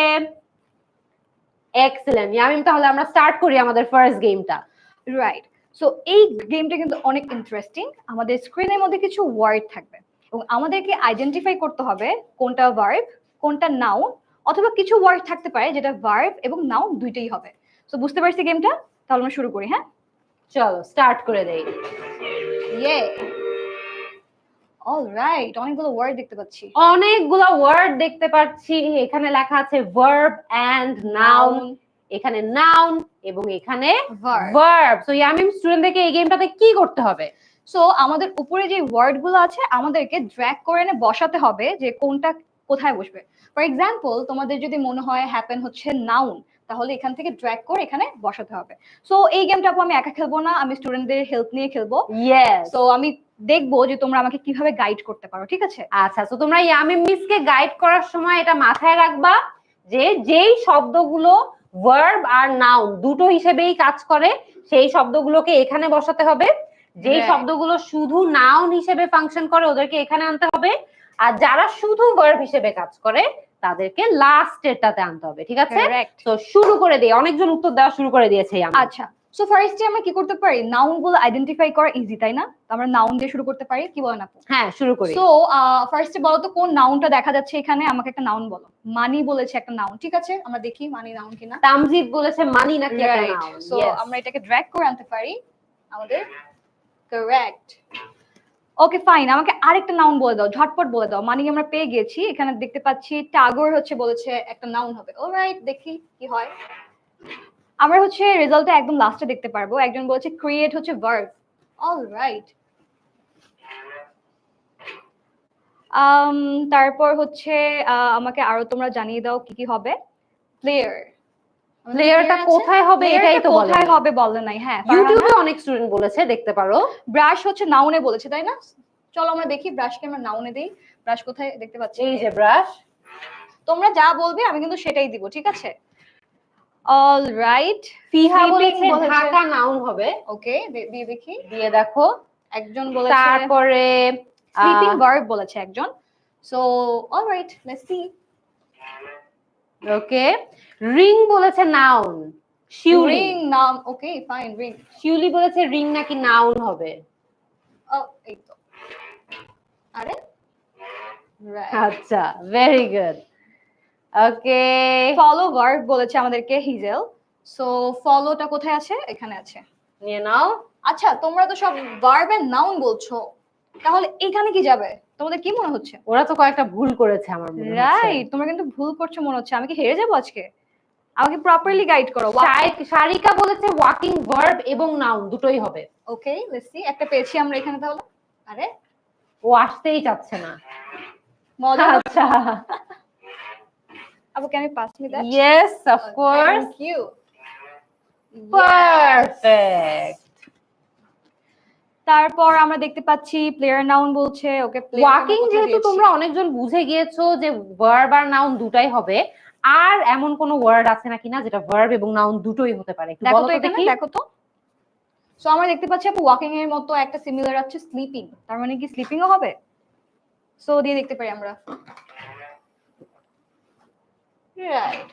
এক্সেলেন্ট ইয়ামিম, তাহলে আমরা স্টার্ট করি আমাদের ফার্স্ট গেমটা। রাইট। সো এই গেমটা কিন্তু অনেক ইন্টারেস্টিং। আমাদের স্ক্রিনের মধ্যে কিছু ওয়ার্ড থাকবে এবং আমাদেরকে আইডেন্টিফাই করতে হবে কোনটা ভার্ব, কোনটা নাউন, অথবা কিছু ওয়ার্ড থাকতে পারে যেটা ভার্ব এবং নাউন দুইটাই হবে। সো বুঝতে পারছি গেমটা? তাহলে আমরা শুরু করি। হ্যাঁ, চলো স্টার্ট করে দেই। ইয়ে, অলরাইট, অনেকগুলো ওয়ার্ড দেখতে পাচ্ছি। অনেকগুলো ওয়ার্ড দেখতে পাচ্ছি। এখানে লেখা আছে ভার্ব এন্ড নাউন, এখানে নাউন এবং এখানে ভার্ব। সো ইয়ামিম, স্টুডেন্টদেরকে এই গেমটাতে কি করতে হবে? সো আমাদের উপরে যে ওয়ার্ড গুলো আছে আমাদেরকে ড্র্যাগ করে এনে বসাতে হবে যে কোনটা কোথায় বসবে। ফর এক্সাম্পল, তোমাদের যদি মনে হয় হ্যাপেন হচ্ছে নাউন, তাহলে এখান থেকে ড্র্যাগ করে এখানে বসাতে হবে। সো এই গেমটা আমি একা খেলবো না, আমি স্টুডেন্টদের হেল্প নিয়ে খেলবো। ইয়েস। সো আমি দেখবো যে তোমরা আমাকে কিভাবে গাইড করতে পারো। ঠিক আছে? আচ্ছা, তো তোমরা ইয়ামিম মিসকে গাইড করার সময় এটা মাথায় রাখবা যে যেই শব্দগুলো ভার্ব আর নাউন দুটো হিসেবেই কাজ করে সেই শব্দগুলোকে এখানে বসাতে হবে। যেই শব্দগুলো শুধু নাউন হিসেবে ফাংশন করে ওদেরকে এখানে আনতে হবে, আর যারা শুধু ভার্ব হিসেবে কাজ করে তাদেরকে লাস্টেরটাতে আনতে হবে। ঠিক আছে? তো শুরু করে দেই, অনেকজন উত্তর দেওয়া শুরু করে দিয়েছে। আচ্ছা, সো ফার্স্টে আমরা কি করতে পারি? নাউন গুলো আইডেন্টিফাই করা ইজি, তাই না? আমরা নাউন দিয়ে শুরু করতে পারি, কি বলেন আপু? হ্যাঁ, শুরু করি। সো ফার্স্টে বলো তো কোন নাউনটা দেখা যাচ্ছে এখানে? আমাকে একটা নাউন বলো। মানি বলেছে একটা নাউন, ঠিক আছে? আমরা দেখি মানি নাউন কিনা। তামজিদ বলেছে মানি নাকি একটা নাউন। সো আমরা এটাকে ড্র্যাগ করে আনতে পারি আমাদের। কারেক্ট। ওকে ফাইন, আমাকে আরেকটা নাউন বলে দাও, ঝটপট বলে দাও। মানি আমরা পেয়ে গেছি, এখানে দেখতে পাচ্ছি টাগর হচ্ছে বলেছে একটা নাউন হবে। অলরাইট, দেখি কি হয়। আমরা হচ্ছে রেজাল্টটা একদম লাস্টে দেখতে পারবো। একজন বলেছে ক্রিয়েট হচ্ছে ভার্ব। অলরাইট। তারপর হচ্ছে আমাকে আরো তোমরা জানিয়ে দাও কি কি হবে। প্লেয়ার, প্লেয়ারটা কোথায় হবে এটাই তো বলে, কোথায় হবে বলে নাই। হ্যাঁ, ইউটিউবে অনেক স্টুডেন্ট বলেছে, দেখতে পারো। ব্রাশ হচ্ছে নাউনে বলেছে, তাই না? চলো আমরা দেখি, ব্রাশকে আমরা নাউনে দেই। ব্রাশ কোথায় দেখতে পাচ্ছি? এই যে ব্রাশ। তোমরা যা বলবে আমি কিন্তু সেটাই দিব, ঠিক আছে? অলরাইট। ফিহা বলেছে ঢাকা নাউন হবে। ওকে, দিয়ে দেখি, দিয়ে দেখো। একজন বলেছে তারপরে স্লিপিং ভার্ব বলেছে একজন। So alright, let's see. Okay, ring বলেছে নাউন। শিউলি, রিং নাম। Okay fine, ring. শিউলি বলেছে রিং নাকি নাউন হবে। ও, এই তো। আরে আচ্ছা, ভেরি গুড। ওকে, ফলো ভার্ব বলেছে আমাদেরকে হিজেল। সো ফলোটা কোথায় আছে? এখানে আছে। নিয়ে নাও। আচ্ছা, তোমরা তো সব ভার্ব এন্ড নাউন বলছো, তাহলে এখানে কি যাবে? তোমাদের কি মনে হচ্ছে? ওরা তো কয়েকটা ভুল করেছে আমার মনে হচ্ছে। রাইট, তোমরা কিন্তু ভুল করছো মনে হচ্ছে। আমি কি হেরে যাবো আজকে? আমাকে প্রপারলি গাইড করো। সারিকা বলেছে ওয়াকিং ভার্ব এবং নাউন দুটোই হবে। ওকে, লেটস সি। একটা পেয়েছি আমরা এখানে তাহলে। আরে ও আসতেই চাচ্ছে না। মজা আচ্ছা, আপু, can you pass me that? Yes of course, thank you. Perfect. তারপর আমরা দেখতে পাচ্ছি প্লেয়ার নাউন বলছে। ওকে, ওয়াকিং যেহেতু তোমরা অনেকজন বুঝে গিয়েছো যে ভার্ব আর নাউন দুটাই হবে, আর এমন কোন ওয়ার্ড আছে নাকি না যেটা ভার্ব এবং নাউন দুটোই হতে পারে, একটু দেখো বলো তো তো এখানে, দেখি। দেখো তো। সো আমরা দেখতে পাচ্ছি আপু ওয়াকিং এর মতো একটা সিমিলার আছে স্লিপিং, তার মানে কি স্লিপিংও হবে? সো দিয়ে দেখতে পারি আমরা। রাইট।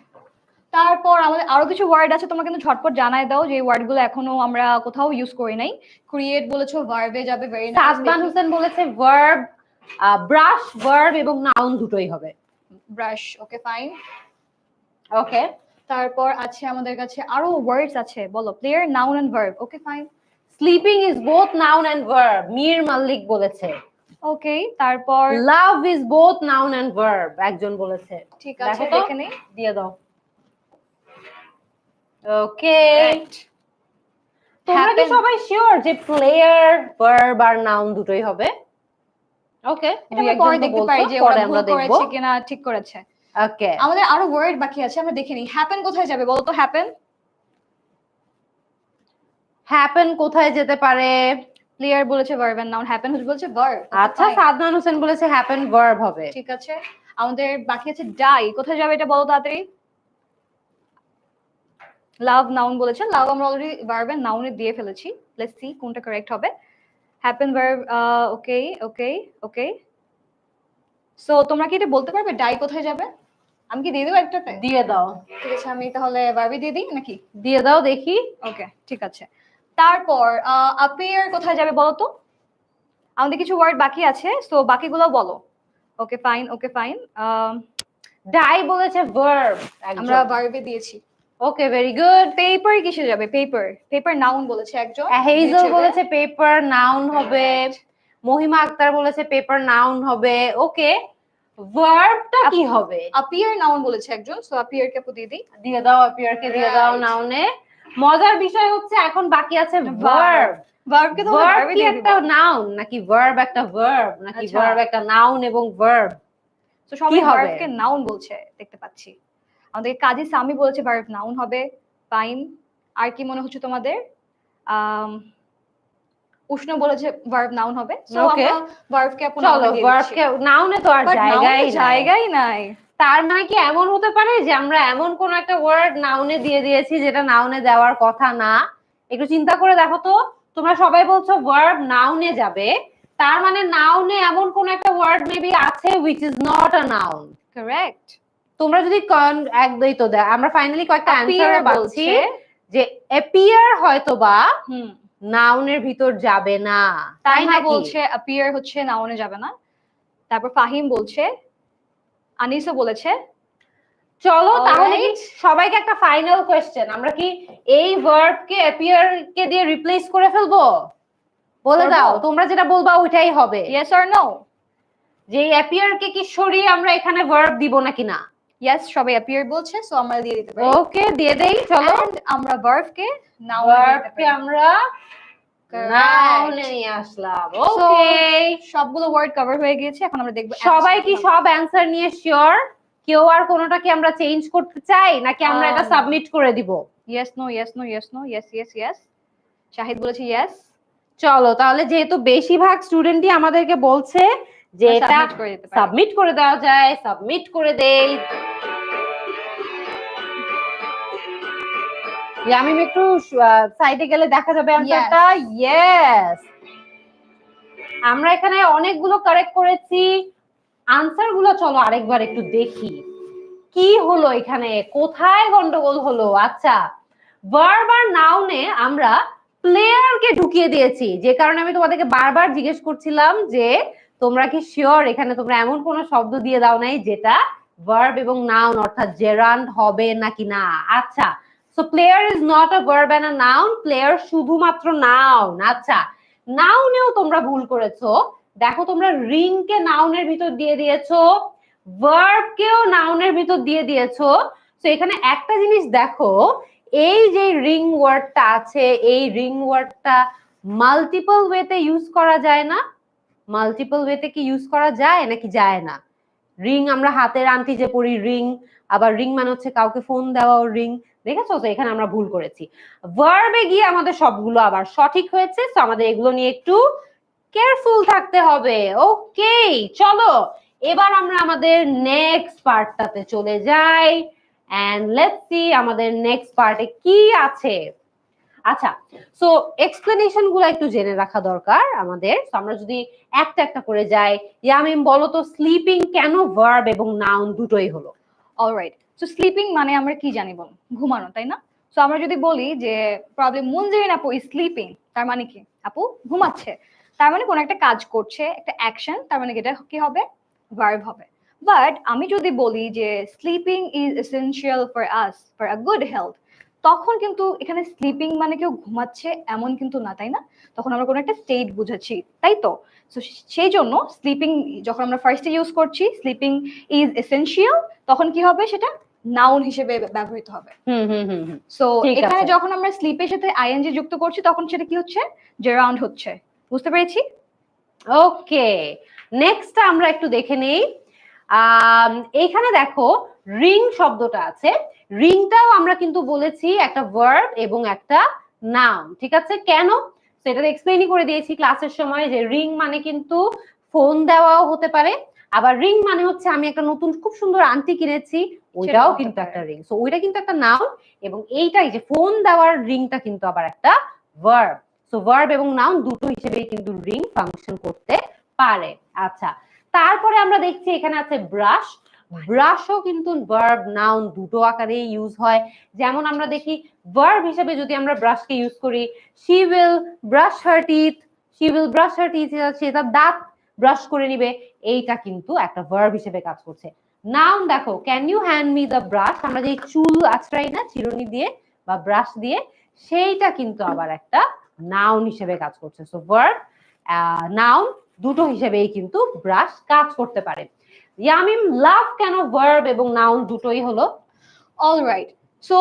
তারপর আমাদের আরো কিছু ওয়ার্ড আছে, তোমরা কিন্তু ঝটপট জানাই দাও যে ওয়ার্ডগুলো এখনো আমরা কোথাও ইউজ করি নাই। ক্রিয়েট বলেছো, ভার্বে যাবে, ভেরি নাইস। সাদমান হোসেন বলেছে ভার্ব, ব্রাশ ভার্ব এবং নাউন দুটোই হবে। ব্রাশ, ওকে ফাইন। ওকে, তারপর আছে আমাদের কাছে আরো ওয়ার্ডস আছে, বলো। Player noun and verb, okay fine. Sleeping is both noun and verb, Mir Mallick বলেছে। ওকে, তারপর love is both noun and verb, একজন বলেছে। ঠিক আছে, দেখো তো, দেখে নেই। দিয়ে দাও। ওকে, তোমরা কি সবাই শিওর যে প্লেয়ার ভার্ব আর নাউন দুটোই হবে? ওকে, এটা আমরা পরে দেখতে পারি যে ওরা ভুল করেছে কিনা ঠিক করেছে। ওকে, আমাদের আরো ওয়ার্ড বাকি আছে, আমরা দেখে নিই। হ্যাপেন কোথায় যাবে বলো তো? হ্যাপেন, হ্যাপেন কোথায় যেতে পারে? প্লেয়ার বলেছে ভার্ব এন্ড নাউন, হ্যাপেন বলেছে ভার্ব। আচ্ছা, সাদমান হোসেন বলেছে হ্যাপেন ভার্ব হবে। ঠিক আছে, আমাদের বাকি আছে ডাই কোথায় যাবে, এটা বলো তাড়াতাড়ি। লাভ নাউন বলেছে, লাভ আমরা অলরেডি ভার্ব এন্ড নাউনে দিয়ে ফেলেছি। লেটস সি কোনটা কারেক্ট হবে। হ্যাপেন ভার্ব, ওকে ওকে ওকে। সো তোমরা কি এটা বলতে পারবে ডাই কোথায় যাবে? আমি কি দিয়ে দেবো একটাতে? দিয়ে দাও, ঠিক আছে, আমি তাহলে ভার্বই দিয়ে দিই নাকি? দিয়ে দাও দেখি। ওকে, ঠিক আছে। তারপর অ্যাপিয়ার কোথায় যাবে বলো তো? আমাদের কিছু ওয়ার্ড বাকি আছে, সো বাকিগুলো বলো। Okay fine, okay fine. Die বলেছে ভার্ব, আমরা ভার্বে দিয়েছি। ওকে, ভেরি গুড। পেপার কিসে যাবে? পেপার, পেপার নাউন বলেছে একজন। হেজেল বলেছে পেপার নাউন হবে। মহিমা আক্তার বলেছে পেপার নাউন হবে। ওকে, ভার্বটা কি হবে? অ্যাপিয়ার নাউন বলেছে একজন, সো অ্যাপিয়ার কে দিয়ে দিই। দিয়ে দাও, অ্যাপিয়ারকে দিয়ে দাও নাউনে। মজার বিষয় হচ্ছে এখন বাকি আছে ভার্ব। ভার্বকে তো ভার্ব কি একটা নাউন নাকি ভার্ব একটা ভার্ব নাকি ভার্ব একটা নাউন এবং ভার্ব? তো সবাই ভার্বকে নাউন বলছে দেখতে পাচ্ছি। আমাদের কাজী সামি বলেছে ভার্ব নাউন হবে। ফাইন। আর কি মনে হচ্ছে তোমাদের? উষ্ণ বলেছে ভার্ব নাউন হবে। সো আমরা ভার্বকে আপু নাউনে দিয়ে দিচ্ছি। চলো, ভার্বকে নাউনে তো আর জায়গাই নাই। তার মানে কি এমন হতে পারে যে আমরা এমন কোন একটা ওয়ার্ড নাউনে দিয়ে দিয়েছি যেটা নাউনে দেওয়ার কথা না? একটু চিন্তা করে দেখো তো, তোমরা সবাই বলছো ভার্ব নাউনে যাবে, তার মানে নাউনে এমন কোন একটা ওয়ার্ড মেবি আছে which is not a noun. Correct. তোমরা যদি একদমই তো আমরা ফাইনালি কয়েকটা অ্যানসার পাচ্ছি যে অ্যাপিয়ার হয়তোবা নাউনের ভিতর যাবে না, তাই না? বলছে অ্যাপিয়ার হচ্ছে নাউনে যাবে না। তারপর ফাহিম বলছে, আনিসও বলেছে। চলো তাহলে সবাইকে একটা ফাইনাল কোশ্চেন, আমরা কি এই ভার্ব কে অ্যাপিয়ার কে দিয়ে রিপ্লেস করে ফেলবো? বলে দাও, তোমরা যেটা বলবা ওইটাই হবে। Yes or no? যে অ্যাপিয়ার কে কি সরিয়ে আমরা এখানে ভার্ব দিব নাকি না? ইয়েস, সবাই অ্যাপিয়ার বলছে, সো আমরা দিয়ে দিতে পারি। ওকে, দিয়ে দেই। চলো, আমরা ভার্ব কে আমরা নাউনে নিয়ে আসলাম। ওকে, সবগুলো ওয়ার্ড কভার হয়ে গিয়েছে। এখন আমরা দেখব সবাই কি সব অ্যানসার নিয়ে শিওর? কেউ আর কোনোটা কি আমরা চেঞ্জ করতে চাই নাকি আমরা এটা সাবমিট করে দিব? Yes no, yes no, yes no, yes yes yes. Shahid বলেছে ইয়েস। চলো তাহলে, যেহেতু বেশিরভাগ স্টুডেন্টই আমাদেরকে বলছে যে এটা সাবমিট করে দেওয়া যায়, সাবমিট করে দেই। আমি একটু সাইডে গেলে দেখা যাবে অ্যানসারটা। ইয়েস, আমরা এখানে অনেকগুলো কারেক্ট করেছি। আনসার গুলো চলো আরেকবার একটু দেখি কি হলো এখানে, কোথায় গন্ডগোল হলো। আচ্ছা, ভার্ব আর নাউনে আমরা প্লেয়ারকে ঢুকিয়ে দিয়েছি, যে কারণে আমি তোমাদেরকে বারবার জিজ্ঞেস করছিলাম যে তোমরা কি শিওর এখানে তোমরা এমন কোন শব্দ দিয়ে দাও নাই যেটা ভার্ব এবং নাউন অর্থাৎ জেরান্ড হবে নাকি না। আচ্ছা, so player is not a verb and a noun, player শুধুমাত্র নাউন। আচ্ছা, নাউনেও তোমরা ভুল করেছো। দেখো তোমরা রিং কে নাউনের ভিতর দিয়ে দিয়েছো, ভার্ব কেও নাউনের ভিতর দিয়ে দিয়েছো। তো এখানে একটা জিনিস দেখো, এই যে রিং ওয়ার্ডটা আছে, এই রিং ওয়ার্ডটা মাল্টিপল ওয়েতে ইউজ করা যায় না? মাল্টিপল ওয়েতে কি ইউজ করা যায় নাকি যায় না? রিং আমরা হাতের আংটি যে পরি রিং, আবার রিং মানে হচ্ছে কাউকে ফোন দেওয়াও রিং। দেখেছো? তো এখানে আমরা ভুল করেছি। ভার্বে গিয়ে আমাদের সবগুলো আবার সঠিক হয়েছে, তো আমাদের এগুলো নিয়ে একটু কেয়ারফুল থাকতে হবে। ওকে, চলো এবার আমরা আমাদের নেক্সট পার্টটাতে চলে যাই, এন্ড লেটস সি আমাদের নেক্সট পার্টে কি আছে। আচ্ছা, সো এক্সপ্লেনেশন গুলো একটু জেনে রাখা দরকার আমাদের। তো আমরা যদি একটা একটা করে যাই, ইয়ামিম বলো তো স্লিপিং কেন ভার্ব এবং নাউন দুটোই হলো? অলরাইট, সো স্লিপিং মানে আমরা কি জানি বল, ঘুমানো, তাই না? সো আমরা যদি বলি যে প্রবলেম মুনজিরিন আপু ইজ স্লিপিং, তার মানে কি আপু ঘুমাচ্ছে, তার মানে কোন একটা কাজ করছে, একটা অ্যাকশন, তার মানে এটা কি হবে, ভার্ব হবে। বাট আমি যদি বলি যে sleeping is essential for us for a good health, তখন কিন্তু এখানে স্লিপিং মানে কেউ ঘুমাচ্ছে এমন কিন্তু না, তাই না? তখন আমরা কোনো একটা স্টেট বুঝাচ্ছি, তাই তো? সো সেই জন্য স্লিপিং যখন আমরা ফার্স্টে ইউজ করছি স্লিপিং ইজ এসেনশিয়াল, তখন কি হবে, সেটা নাউন হিসেবে ব্যবহৃত হবে। সো এখানে যখন আমরা স্লিপের সাথে আইএনজি যুক্ত করছি তখন সেটা কি হচ্ছে, জেরাউন্ড হচ্ছে। বুঝতে পেরেছি? ওকে, নেক্সট আমরা একটু দেখে নেই। এইখানে দেখো রিং শব্দটা আছে, রিংটাও আমরা কিন্তু বলেছি একটা ভার্ব এবং একটা নাউন, ঠিক আছে? কেন সেটা এক্সপ্লেইনই করে দিয়েছি ক্লাসের সময়, যে রিং মানে কিন্তু ফোন দেওয়াও হতে পারে, আবার রিং মানে হচ্ছে আমি একটা নতুন খুব সুন্দর আংটি কিনেছি, ওইটাও কিন্তু একটা রিং। সো ওইটা কিন্তু একটা নাউন, এবং এইটাই যে ফোন দেওয়ার রিংটা কিন্তু আবার একটা ভার্ব। সো ভার্ব এবং নাউন দুটো হিসেবেই কিন্তু রিং ফাংশন করতে পারে। আচ্ছা, তারপরে আমরা দেখছি এখানে আছে ব্রাশ। ব্রাশও কিন্তু ভার্ব নাউন দুটো আকারে ইউজ হয়। যেমন আমরা দেখি ভার্ব হিসেবে যদি আমরা ব্রাশকে ইউজ করি, she will brush her teeth, she will brush her teeth, সে তার দাঁত ব্রাশ করে নিবে, এইটা কিন্তু একটা ভার্ব হিসেবে কাজ করছে। নাউন দেখো, can you hand me the brush, আমরা যে চুল আঁচড়াই না চিরুনি দিয়ে বা ব্রাশ দিয়ে, সেইটা কিন্তু আবার একটা নাউন হিসেবে কাজ করছে। সো ভার্ব নাউন দুটো হিসেবেই কিন্তু ব্রাশ কাজ করতে পারে। ইয়ামিম, লাভ কেন ভার্ব এবং নাউন দুটোই হলো? অলরাইট, সো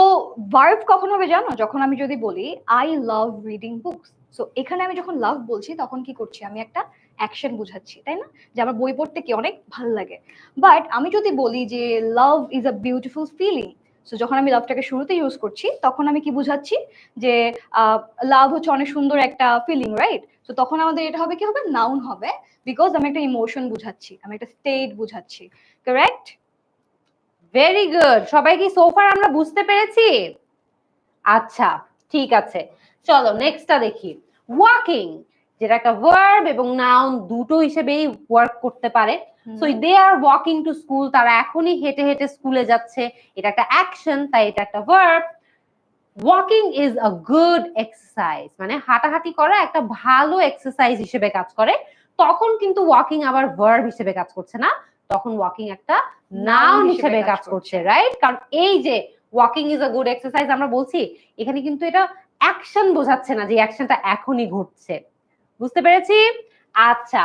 ভার্ব কখন হবে জানো, যখন আমি যদি বলি I love reading books. So এখানে আমি যখন লাভ বলছি তখন কি করছি, আমি একটা অ্যাকশন বুঝাচ্ছি, তাই না? যে আমার বই পড়তে কি অনেক ভালো লাগে। বাট আমি যদি বলি যে love is a beautiful feeling, so যখন আমি লাভটাকে শুরুতে ইউজ করছি তখন আমি কি বুঝাচ্ছি, যে লাভ হচ্ছে অনেক সুন্দর একটা ফিলিং, রাইট? তো তখন আমাদের এটা হবে কি হবে, নাউন হবে, বিকজ আমি একটা ইমোশন বুঝাচ্ছি, আমি একটা স্টেট বুঝাচ্ছি। কারেক্ট? ভেরি গুড, সবাই কি সোফার আমরা বুঝতে পেরেছি? আচ্ছা, ঠিক আছে, চলো নেক্সটটা দেখি। ওয়াকিং, যেটা একটা ভার্ব এবং নাউন দুটো হিসেবেই ওয়ার্ক করতে পারে। So they are walking to school, তারা এখনই হেঁটে হেঁটে স্কুলে যাচ্ছে, এটা একটা অ্যাকশন, তাই এটা একটা verb. Walking is a good exercise, মানে হাঁটাহাঁটি করা একটা ভালো এক্সারসাইজ হিসেবে কাজ করে। তখন কিন্তু ওয়াকিং আবার ভার্ব হিসেবে কাজ করছে না, তখন ওয়াকিং একটা নাউন হিসেবে কাজ করছে, রাইট? কারণ এই যে walking is a good exercise আমরা বলছি, এখানে কিন্তু এটা অ্যাকশন বোঝাচ্ছে না যে অ্যাকশনটা এখনই ঘটছে। বুঝতে পেরেছি? আচ্ছা,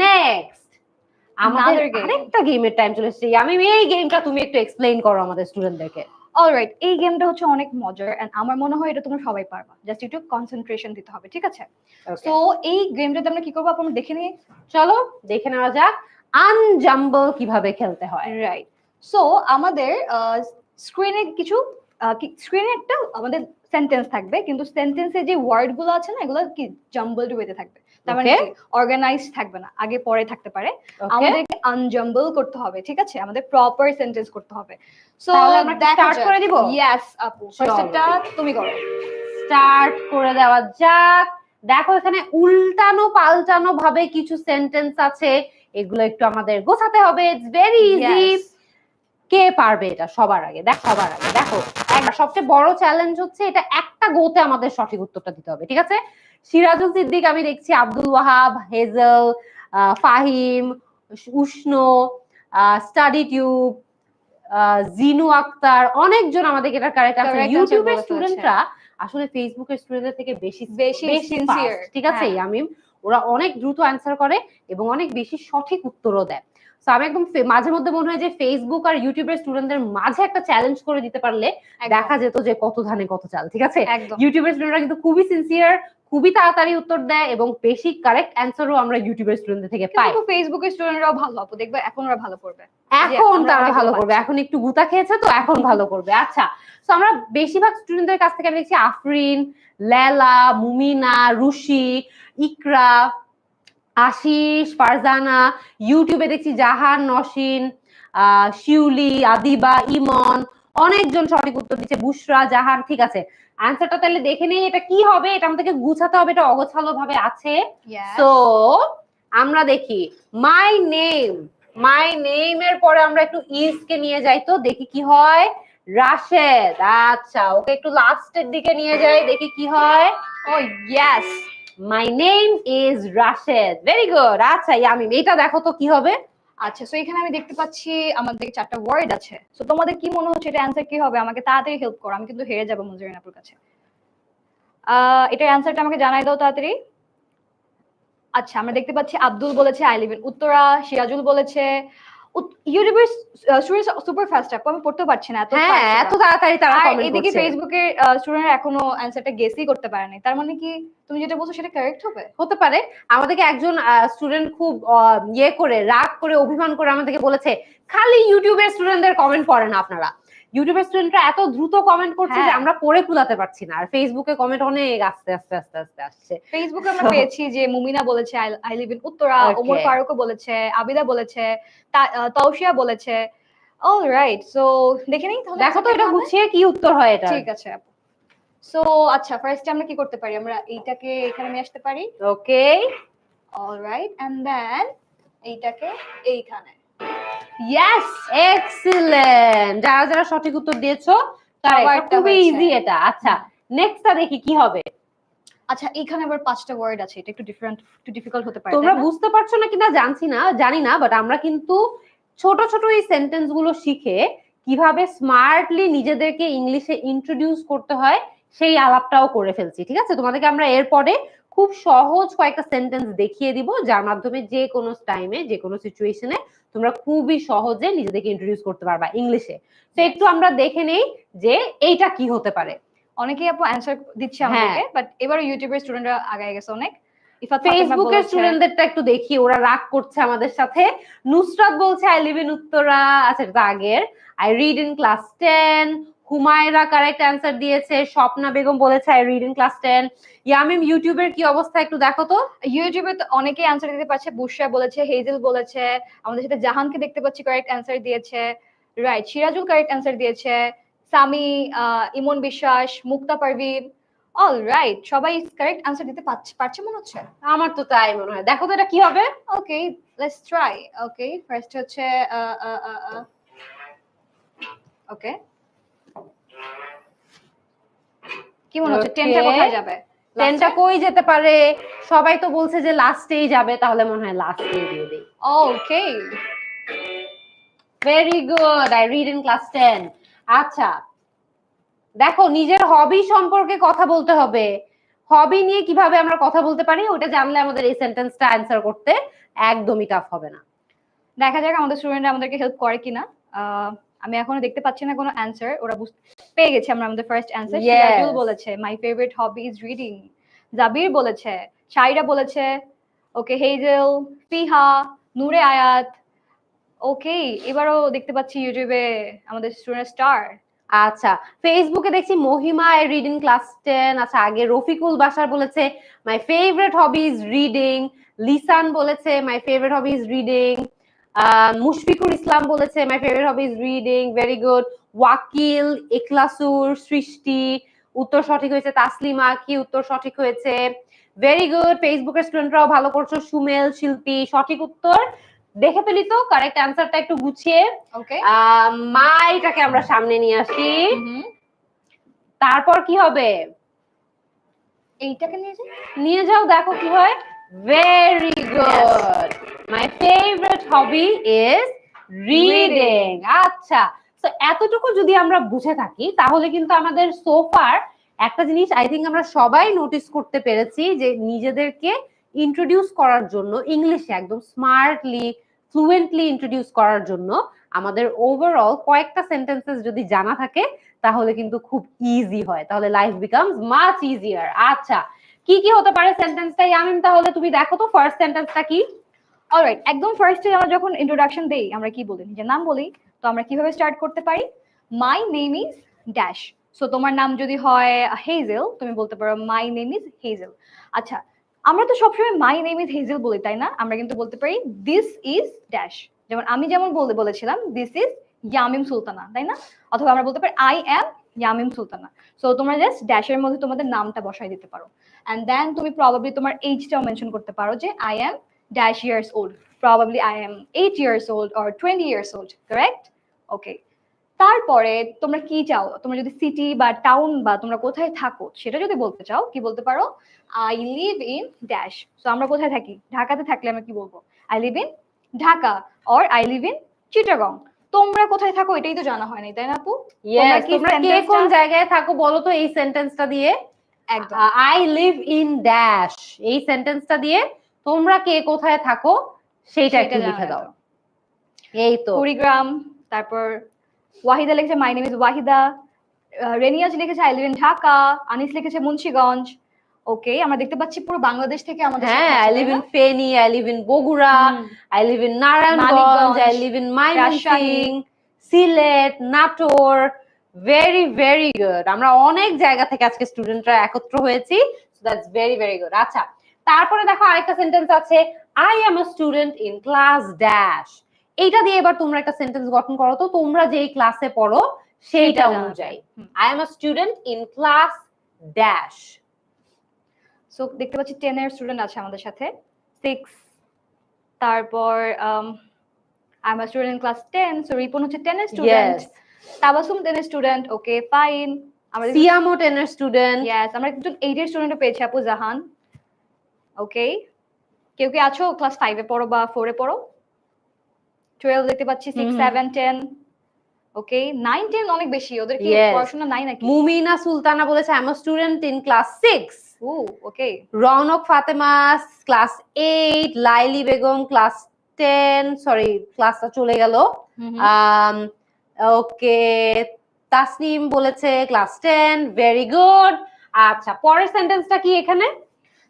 নেক্সট আমাদের আরেকটা গেমের টাইম চলে এসেছে। আমি এই গেমটা তুমি একটু এক্সপ্লেইন করো আমাদের স্টুডেন্টদেরকে। অলরাইট, এই গেমটা হচ্ছে অনেক মজার এন্ড আমার মনে হয় এটা তোমরা সবাই পারবা, জাস্ট একটু কনসেন্ট্রেশন দিতে হবে, ঠিক আছে? সো এই গেমটাতে আমরা কি করবো আমরা দেখে নিই, চলো দেখে নেওয়া যাক আনজাম্বল কিভাবে খেলতে হয়। রাইট, সো আমাদের স্ক্রিনে কিছু স্ক্রিনে একটা আমাদের সেন্টেন্স থাকবে, কিন্তু সেন্টেন্সে যে ওয়ার্ড গুলো আছে না এগুলো কি জাম্বলড ওয়েতে থাকবে, তার মানে কি অর্গানাইজড থাকবে না, আগে পরে থাকতে পারে। আমাদেরকে আনজাম্বল করতে হবে, ঠিক আছে? আমাদের প্রপার সেন্টেন্স করতে হবে। সো আমরা স্টার্ট করে দিব? ইয়েস আপু, ফার্স্টটা তুমি করো। স্টার্ট করে দেওয়া যাক। দেখো এখানে উল্টানো পাল্টানো ভাবে কিছু সেন্টেন্স আছে, এগুলো একটু আমাদের গোছাতে হবে। It's very easy. কে পারবে এটা সবার আগে? সবার আগে দেখো, সবচেয়ে বড় চ্যালেঞ্জ হচ্ছে এটা একটা গোতে আমাদের সঠিক উত্তরটা দিতে হবে, ঠিক আছে? সিরাজুল সিদ্দিক আমি দেখছি, আব্দুল ওয়াহাব, হেজেল, ফাহিম, উষ্ণ, স্টাডি টিউব, জিনু আক্তার, অনেকজন আমাদেরকে এটা কারেক্ট আছে। Correct answer ইউটিউবের বলে ফেলেছে। স্টুডেন্টরা আসলে ফেসবুকের স্টুডেন্টদের থেকে বেশি বেশি sincere, fast, ঠিক আছে হ্যাঁ। ইয়ামিম? ওরা অনেক দ্রুত অ্যান্সার করে এবং অনেক বেশি সঠিক উত্তরও দেয়। তো আমি একদম মাঝে মধ্যে মনে হয় যে ফেসবুক আর ইউটিউবের স্টুডেন্টদের মাঝে একটা চ্যালেঞ্জ করে দিতে পারলে একদম, দেখা যেত যে কত ধানে কত চাল, ঠিক আছে? একদম। ইউটিউবের স্টুডেন্টরা কিন্তু খুবই সিনসিয়ার, খুবই তাড়াতাড়ি উত্তর দেয় এবং বেশি কারেক্ট অ্যান্সারও আমরা ইউটিউবের স্টুডেন্টদের থেকে পাই। কিন্তু ফেসবুকের স্টুডেন্টরাও ভালো আপু, দেখবে এখন ওরা ভালো করবে। এখন আমরা তারা অনেক ভালো ভালো করবে, পাচ্ছি। এখন একটু গুতা খেয়েছে তো এখন ভালো করবে। আচ্ছা, তো আমরা বেশিরভাগ স্টুডেন্টদের কাছ থেকে আমি দেখছি আফরিন, লেলা, মুমিনা, রুশি, ইকরা, আশিস, ফারজানা, ইউটিউবে দেখছি জাহান, নসিন, শিউলি, আদিবা, ইমন, অনেকজন সঠিক উত্তর দিচ্ছে, বুশরা, জাহান। ঠিক আছে, অ্যান্সারটা তাহলে দেখে নেই এটা কি হবে, এটা আমাদেরকে গুছাতে হবে, এটা অগোছালো ভাবে আছে। Yes. তো আমরা দেখি মাই নেম, মাই নেম এর পরে আমরা একটু ইজ কে নিয়ে যাই, তো দেখি কি হয়। রাশেদ, আচ্ছা ওকে একটু লাস্টের দিকে নিয়ে যাই, দেখি কি হয়। Oh yes. My name is Rashed, very good. আচ্ছা ইয়ামিম, এটা দেখো তো কি হবে। আচ্ছা, সো এখানে আমি দেখতে পাচ্ছি আমাদের 4টা ওয়ার্ড আছে। সো তোমাদের কি মনে হচ্ছে এটা অ্যানসার কি হবে? আমাকে তাড়াতাড়ি হেল্প করো, আমি কিন্তু হেরে যাব মুজারিন আপুর কাছে। এটার অ্যানসারটা আমাকে জানাই দাও তাড়াতাড়ি। আচ্ছা, আমরা দেখতে পাচ্ছি আব্দুল বলেছে I live in Uttara, Sirajul বলেছে ইউটিউবের স্টুডেন্টস সুপার ফাস্ট আপু, আমি পড়তে পারছি না, এত হ্যাঁ, fast ওরা। এত তাড়াতাড়ি তারা আর কমেন্ট এদিকে করছে। ফেসবুকের স্টুডেন্টরা এখনো অ্যানসারটা গেসই করতে পারে নাই। তার মানে কি তুমি যেটা বলছো সেটা কারেক্ট হবে? হতে পারে। আমাদেরকে একজন স্টুডেন্ট খুব ইয়ে করে রাগ করে অভিমান করে আমাদেরকে বলেছে খালি ইউটিউবের স্টুডেন্টদের কমেন্ট পড়ে না আপনারা। ইউটিউবের স্টুডেন্টরা এত দ্রুত কমেন্ট করছে যে হ্যাঁ। আমরা পড়ে কুলাতে পারছি না, আর ফেসবুকে কমেন্ট অনেক আস্তে আস্তে আস্তে আস্তে আসছে। ফেসবুকে আমরা পেয়েছি যে মুমিনা বলেছে I live in Uttara, Okay. Omar ফারুকও বলেছে, আবিদা বলেছে, তাওশিয়া বলেছে। অলরাইট, সো দেখে নেই তাহলে দেখো তো answer এটা কি হবে? গুছিয়ে কি উত্তর হয় এটা। ঠিক আছে আপু। সো আচ্ছা, ফার্স্টে আমরা কি করতে পারি? আমরা এইটাকে এখানে নিয়ে আসতে পারি। ওকে, অলরাইট, এন্ড দেন এইটাকে এইখানে। Yes, excellent. যারা যারা সঠিক উত্তর দিয়েছো তারা সবারটা খুবই হয়েছে। ইজি এটা। আচ্ছা, নেক্সটটা দেখি কি হবে। আচ্ছা, এইখানে আবার 5টা ওয়ার্ড আছে, এটা একটু ডিফারেন্ট, একটু ডিফিকাল্ট হতে পারে, তোমরা তাই না? বুঝতে পারছো না কিনা জানি না, বাট আমরা কিন্তু ছোট ছোট এই সেন্টেন্স গুলো শিখে কিভাবে স্মার্টলি নিজেদেরকে ইংলিশে ইন্ট্রোডিউস করতে হয় সেই আলাপটাও করে ফেলছি। ঠিক আছে, তোমাদেরকে আমরা এরপরে খুব সহজ কয়েকটা সেন্টেন্স দেখিয়ে দিব, যার মাধ্যমে যে কোনো টাইমে যে কোনো সিচুয়েশনে তোমরা খুবই সহজে নিজেদেরকে ইন্ট্রোডিউস করতে পারবা ইংলিশে। তো একটু আমরা দেখে নেই যে এইটা কি হতে পারে। অনেকেই আপু অ্যানসার দিচ্ছে আমাদেরকে, বাট এবারে ইউটিউবের স্টুডেন্টরা আগায় গেছে অনেক। ফেসবুকের স্টুডেন্টদেরটা একটু দেখি, ওরা রাগ করছে আমাদের সাথে। নুসরাত বলছে আই লিভ ইন উত্তরা, আচ্ছা এটা আগের। I read in class 10। Humaira correct answer দিয়েছে। স্বপ্না বেগম বলেছে আই রিড ইন ক্লাস 10। ইয়ামিম, ইউটিউবের কি অবস্থা একটু দেখো তো। ইউটিউবে তো অনেকেই অ্যানসার দিতে পারছে, বুশরা বলেছে, হেজেল বলেছে, আমাদের সাথে জাহানকে দেখতে পাচ্ছি কারেক্ট অ্যানসার দিয়েছে, রাইট, সিরাজুল কারেক্ট অ্যানসার দিয়েছে, সামি, ইমন বিশ্বাস, মুক্তা পারভিন। অলরাইট, সবাই কারেক্ট অ্যানসার দিতে পারছে মনে হচ্ছে। আমার তো তাই মনে হয়। দেখো তো এটা কি হবে। ওকে, লেটস ট্রাই। ওকে, ফার্স্ট হচ্ছে ওকে, কি মনে হচ্ছে 10টা কোথায় যাবে? 10টা কই যেতে পারে? সবাই তো বলছে যে লাস্টেই যাবে, তাহলে মনে হয় লাস্টেই দিয়ে দেই। Okay, very good, I read in class 10। আচ্ছা, দেখো নিজের হবি সম্পর্কে কথা বলতে হবে। হবি নিয়ে কিভাবে আমরা কথা বলতে পারি ওটা জানলে আমাদের এই সেন্টেন্সটা অ্যান্সার করতে একদমই টাফ হবে না। দেখা যাক আমাদের স্টুডেন্টরা আমাদেরকে হেল্প করে কিনা। আমি এখনো দেখতে পাচ্ছি না কোনো অ্যানসার, ওরা পেয়ে গেছে আমরা আমাদের ফার্স্ট অ্যানসার। সিরাজুল বলেছে my favourite hobby is reading. Jabir বলেছে, শাইরা বলেছে, ওকে, হেজেল, ফিহা, নূরে আয়াত। ওকে, এবারও দেখতে পাচ্ছি ইউটিউবে আমাদের স্টুডেন্ট স্টার। আচ্ছা, ফেসবুকে দেখছি মহিমা রিড ইন ক্লাস 10। আচ্ছা, আগে রফিকুল বাশার বলেছে my favourite hobby is reading. Lisan বলেছে my favourite hobby is reading. Mushfiqur Islam বলেছে my favourite hobby is reading, very good. Wakil, Ikhlasur, Srishti উত্তর সঠিক হয়েছে। তাসলিমা কি উত্তর সঠিক হয়েছে, ভেরি গুড। ফেসবুকের স্টুডেন্টরাও ভালো করছো। সুমেল, শিল্পী সঠিক উত্তর। দেখে ফেলি তো কারেক্ট অ্যান্সারটা একটু গুছিয়ে। ওকে, মাইটাকে আমরা সামনে নিয়ে আসি, তারপর কি হবে? এইটাকে নিয়ে যাও, দেখো কি হয়। Very good, my favourite hobby is reading. আচ্ছা, তো এতটুকু যদি আমরা বুঝে থাকি তাহলে কিন্তু আমাদের সোফার একটা জিনিস আই থিঙ্ক আমরা সবাই নোটিস করতে পেরেছি যে নিজেদেরকে ইন্ট্রোডিউস করার জন্য ইংলিশে একদম স্মার্টলি ফ্লুয়েন্টলি ইন্ট্রোডিউস করার জন্য আমাদের ওভারঅল কয়েকটা সেন্টেন্সেস যদি জানা থাকে তাহলে কিন্তু খুব ইজি হয়, তাহলে লাইফ বিকামস মাচ ইজিয়ার। আচ্ছা, কি কি হতে পারে সেন্টেন্সটা ইয়ামিন? তাহলে তুমি দেখো তো ফার্স্ট সেন্টেন্সটা কি। অলরাইট, একদম ফার্স্টে আমরা যখন ইন্ট্রোডাকশন দেই আমরা কি বলি, নিজের নাম বলি। তো আমরা কিভাবে স্টার্ট করতে পারি? My name is dash. So তোমার নাম যদি হয় হেজেল, তুমি বলতে পারো মাই নেম ইজ হেজেল। আচ্ছা, আমরা তো সবসময় মাই নেম ইজ হেজেল বলি, তাই না? আমরা কিন্তু বলতে পারি দিস ইজ ড্যাশ। যেমন আমি যেমন বলেছিলাম দিস ইজ ইয়ামিম সুলতানা, তাই না? অথবা আমরা বলতে পারি আই অ্যাম ইয়ামিম সুলতানা। সো তোমরা জাস্ট ড্যাশের মধ্যে তোমাদের নামটা বসাই দিতে পারো, অ্যান্ড দেন তুমি প্রবাবলি তোমার এইজটাও মেনশন করতে পারো যে I am dash years old. Probably I am 8 years old or 20 years old, correct? Okay. তারপরে তোমরা কি চাও, তোমরা যদি সিটি বা টাউন বা তোমরা কোথায় থাকো সেটা যদি বলতে চাও, কি বলতে পারো? I live in dash. So আমরা কোথায় থাকি? ঢাকাতে থাকলে আমরা কি বলবো? I live in Dhaka or I live in Chittagong. তোমরা কোথায় থাকো এটাই তো জানা হয় নাই, তাই না আপু? তোমরা কে কোন জায়গায় থাকো বলো তো এই সেন্টেন্সটা দিয়ে। একদম আই লিভ ইন ড্যাশ, এই সেন্টেন্সটা দিয়ে তোমরা কে কোথায় থাকো সেটা একটু লিখে দাও। এই তো কুড়িগ্রাম। তারপর ওয়াহিদা লিখেছে মাই নেম ইজ ওয়াহিদা। রেনিয়াজ লিখেছে I live in Dhaka. Anis লিখেছে মুন্সিগঞ্জ। ওকে, আমরা দেখতে পাচ্ছি পুরো বাংলাদেশ থেকে আমাদের সাথে হ্যাঁ, আছে, আই তাই লিভ না? In Feni, I live in Bogura, I live in Narayanganj, I live in Mymensingh, Sylhet, Natore. Very very good, আমরা অনেক জায়গা থেকে আজকে স্টুডেন্টরা একত্র হয়েছি, so that's very very good. আচ্ছা, তারপরে দেখো আরেকটা সেন্টেন্স আছে, I am a student in class dash. এইটা দিয়ে এবার তোমরা একটা সেন্টেন্স গঠন করো তো, তোমরা যেই ক্লাসে পড়ো সেইটা অনুযায়ী। I am a student in class dash. So দেখতে পাচ্ছি 10 এর স্টুডেন্ট আছে আমাদের সাথে, 6। তারপর I am a student in class 10। So Ripon হচ্ছে 10 এর স্টুডেন্ট। তাবাসুম 10 এর স্টুডেন্ট। ওকে, ফাইন। আমরা সিয়ামও 10 এর স্টুডেন্ট। ইয়েস, আমরা একজন 8 এর স্টুডেন্টও পেয়েছি, আপু জাহান। ওকে, কেউ কি আছো ক্লাস 5 এ পড়ো বা 4 এ পড়ো? 12 দেখতে পাচ্ছি, 6 7 10। ওকে, 9 10 অনেক বেশি, ওদের কি পড়াশোনা নাই নাকি? মুমিনা সুলতানা বলেছে I am a student in class 6। Okay. Rounak Fatema class 8, Laili Begum class 10, sorry ক্লাসটা চলে গেল। ওকে, তাসনিম বলেছে ক্লাস 10, ভেরি গুড। আচ্ছা, পরের সেন্টেন্সটা কি এখানে?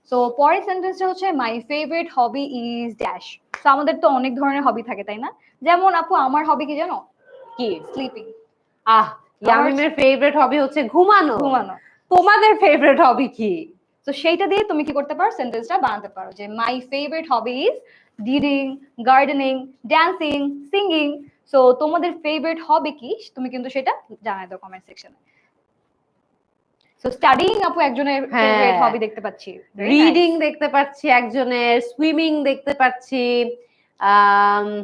সো পরের সেন্টেন্সটা হচ্ছে মাই favourite hobby is dash. So আমাদের তো অনেক ধরনের হবি থাকে, তাই না? যেমন আপু আমার হবি কি জানো? কি? স্লিপিং। ইয়ামিমের ফেভারিট হবি হচ্ছে ঘুমানো। তোমাদের ফেভারিট হবি কি? তো সেইটা দিয়ে তুমি কি করতে পারো, সেন্টেন্সটা বানাতে পারো যে মাই favourite hobby is reading, gardening, dancing, singing. So তোমাদের ফেভারিট হবি কি তুমি কিন্তু সেটা জানাই দাও কমেন্ট সেকশনে। সো স্টাডিং আপু একজনের ফেভারিট হবি দেখতে পাচ্ছি, রিডিং দেখতে পাচ্ছি একজনের, সুইমিং দেখতে পাচ্ছি,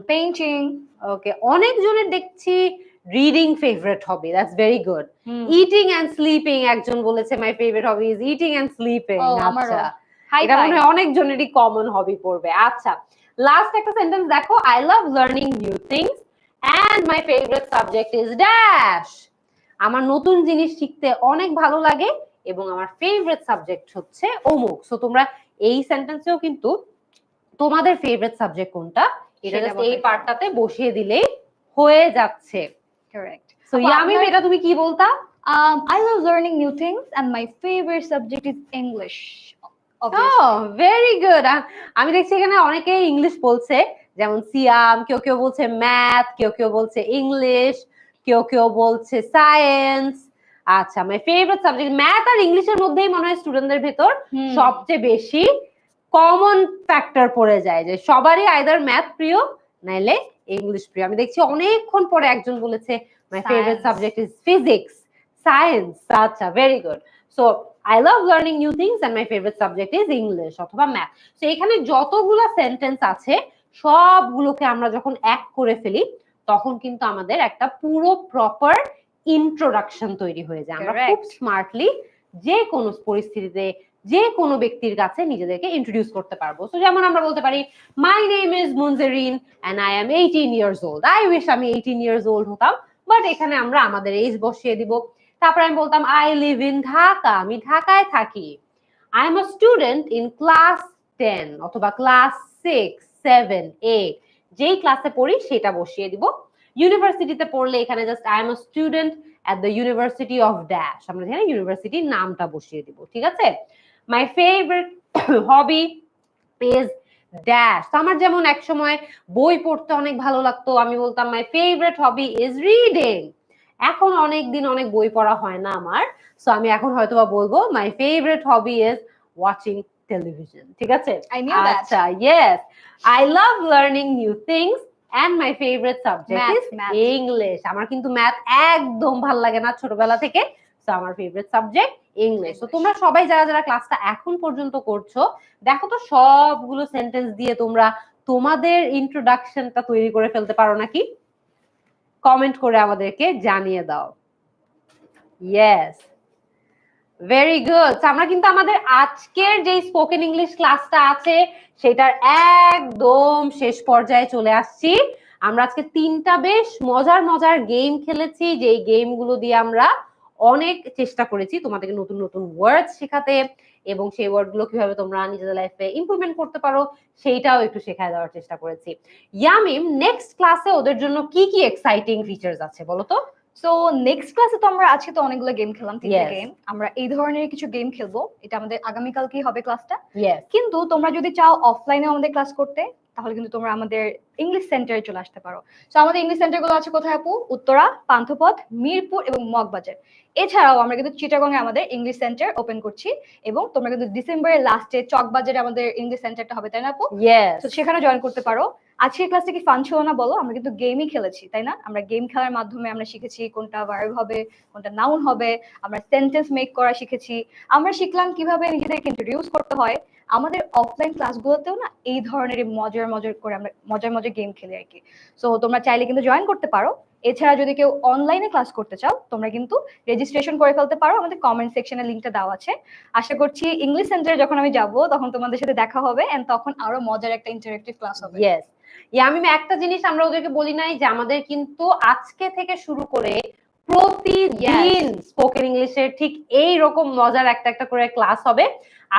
পেইন্টিং। ওকে, অনেকজনের দেখছি reading favourite hobby, that's very good. Eating and sleeping একজন বলেছে my favourite hobby is eating and sleeping. আচ্ছা, এটা মনে হয় অনেকজনেরই কমন হবি পড়বে। আচ্ছা, লাস্ট একটা সেন্টেন্স দেখো, I love learning new things and my favourite subject is dash. আমার নতুন জিনিস শিখতে অনেক ভালো লাগে এবং আমার ফেভারিট সাবজেক্ট হচ্ছে অমুক। সো তোমরা এই সেন্টেন্সেও কিন্তু তোমাদের ফেভারিট সাবজেক্ট কোনটা এটা জাস্ট এই পার্টটাতে বসিয়ে দিলেই হয়ে যাচ্ছে। কারেক্ট। সো ইয়ামিম, এটা তুমি কি বলতা? I love learning new things and my favorite subject is English. Very good. আমি দেখছি এখানে অনেকে ইংলিশ বলছে, যেমন সিয়াম, কেউ কেউ বলছে ম্যাথ, কেউ কেউ বলছে ইংলিশ, কেউ কেউ বলছে সায়েন্স। আচ্ছা, মাই ফেভারিট সাবজেক্ট ম্যাথ আর ইংলিশের মধ্যেই মনে হয় স্টুডেন্টদের ভেতর সবচেয়ে বেশি কমন ফ্যাক্টর পড়ে যায় যে সবারই আইদার ম্যাথ প্রিয় নাইলে ইংলিশ প্রিয়। আমি দেখছি অনেকক্ষণ পরে একজন বলেছে my favourite subject is physics, science. আচ্ছা, very good. So I love learning new things and my favorite subject is English অথবা ম্যাথ। সো এখানে যতগুলো সেন্টেন্স আছে সবগুলোকে আমরা যখন এক করে ফেলি তখন কিন্তু আমাদের একটা পুরো প্রপার ইন্ট্রোডাকশন তৈরি হয়ে যায়। আমরা খুব স্মার্টলি যে কোনো পরিস্থিতিতে যে কোনো ব্যক্তির কাছে নিজেদেরকে ইন্ট্রোডিউস করতে পারবো। সো যেমন আমরা বলতে পারি my name is Munjerin and I am 18 years old। I wish আমি 18 years old হতাম। বাট এখানে আমরা আমাদের এজ বসিয়ে দিব। তারপর আমি বলতাম আই লিভ ইন ঢাকা, আমি ঢাকায় থাকি। I am a student in class 10 অথবা ক্লাস 6, 7, 8, যেই ক্লাসে পড়ি সেটা বসিয়ে দিব। ইউনিভার্সিটিতে পড়লে এখানে just I am a student at the university of dash, আমরা এখানে ইউনিভার্সিটির নামটা বসিয়ে দিব। ঠিক আছে? মাই ফেভারিট হবি ইজ ড্যাশ। তো আমার যেমন এক সময় বই পড়তে অনেক ভালো লাগতো, আমি বলতাম মাই ফেভারিট হবি ইজ রিডিং। এখন অনেক দিন অনেক বই পড়া হয় না আমার, সো আমি এখন হয়তোবা বলবো my favourite hobby is watching television. ঠিক আছে? I knew that. আচ্ছা, yes. I love learning new things and my favourite subject is English. আমার কিন্তু ম্যাথ একদম ভালো লাগে না ছোটবেলা থেকে, সো আমার ফেভারিট সাবজেক্ট ইংলিশ। তো তোমরা সবাই যারা যারা ক্লাসটা এখন পর্যন্ত করছো, দেখো তো সবগুলো সেন্টেন্স দিয়ে তোমরা তোমাদের ইন্ট্রোডাকশনটা তৈরি করে ফেলতে পারো নাকি? কমেন্ট করে আমাদেরকে জানিয়ে দাও। Yes, very good. আমরা কিন্তু আমাদের আজকের যে স্পোকেন ইংলিশ ক্লাসটা আছে সেটার একদম শেষ পর্যায়ে চলে আসছি। আমরা আজকে 3টা বেশ মজার মজার গেম খেলেছি, যেই গেমগুলো দিয়ে আমরা অনেক চেষ্টা করেছি তোমাদেরকে নতুন নতুন ওয়ার্ড শেখাতে, এবং সেই ওয়ার্ডগুলো কিভাবে তোমরা নিজেদের লাইফে ইমপ্লিমেন্ট করতে পারো সেইটাও একটু শেখায় দেওয়ার চেষ্টা করেছি। ইয়ামিম, নেক্সট ক্লাসে ওদের জন্য কি কি এক্সাইটিং ফিচার্স আছে বলো তো? সো নেক্সট ক্লাসে তো আমরা আজকে তো অনেকগুলো গেম খেলাম, 3টা Yes. গেম। আমরা এই ধরনের কিছু গেম খেলবো, এটা আমাদের আগামীকালকেই হবে ক্লাসটা। ইয়েস, কিন্তু তোমরা যদি চাও অফলাইনে আমাদের ক্লাস করতে, তাহলে কিন্তু তোমরা আমাদের ইংলিশ সেন্টারে চলে আসতে পারো। সো আমাদের ইংলিশ সেন্টার গুলো আছে কোথায় আপু? উত্তরা, পান্থপথ, মিরপুর এবং মগবাজার। এছাড়াও আমরা কিন্তু চিটাগং এ আমাদের ইংলিশ সেন্টার ওপেন করছি, এবং তোমরা কিন্তু ডিসেম্বরের লাস্টে চকবাজারে আমাদের ইংলিশ সেন্টারটা হবে, তাই না আপু? ইয়েস। তো সেখানে জয়েন করতে পারো। আজকের ক্লাসটা কি ফান ছিল না বলো? আমরা কিন্তু গেমই খেলেছি, তাই না? আমরা গেম খেলার মাধ্যমে আমরা শিখেছি কোনটা ভার্ব হবে, কোনটা নাউন হবে, আমরা সেন্টেন্স মেক করা শিখেছি, আমরা শিখলাম কিভাবে নিজেদেরকে ইন্ট্রোডিউস করতে হয়। আমাদের অফলাইন ক্লাসগুলোতেও না এই ধরনের মজার মজার করে আমরা মজার মজার গেম খেলি আর কি। সো তোমরা চাইলে কিন্তু জয়েন করতে পারো। এছাড়া যদি কেউ অনলাইনে ক্লাস করতে চাও, তোমরা কিন্তু রেজিস্ট্রেশন করে ফেলতে পারো, আমাদের কমেন্ট সেকশনে লিংকটা দেওয়া আছে। আশা করছি ইংলিশ সেন্টারে যখন আমি যাব তখন তোমাদের সাথে দেখা হবে, এন্ড তখন আরো মজার একটা ইন্টারেক্টিভ ক্লাস হবে। ইয়েস, ইয়ামিম, একটা জিনিস আমরা ওদেরকে বলি নাই যে আমাদের কিন্তু আজকে থেকে শুরু করে প্রতিদিন স্পোকেন ইংলিশের ঠিক এই রকম মজার একটা একটা করে ক্লাস হবে।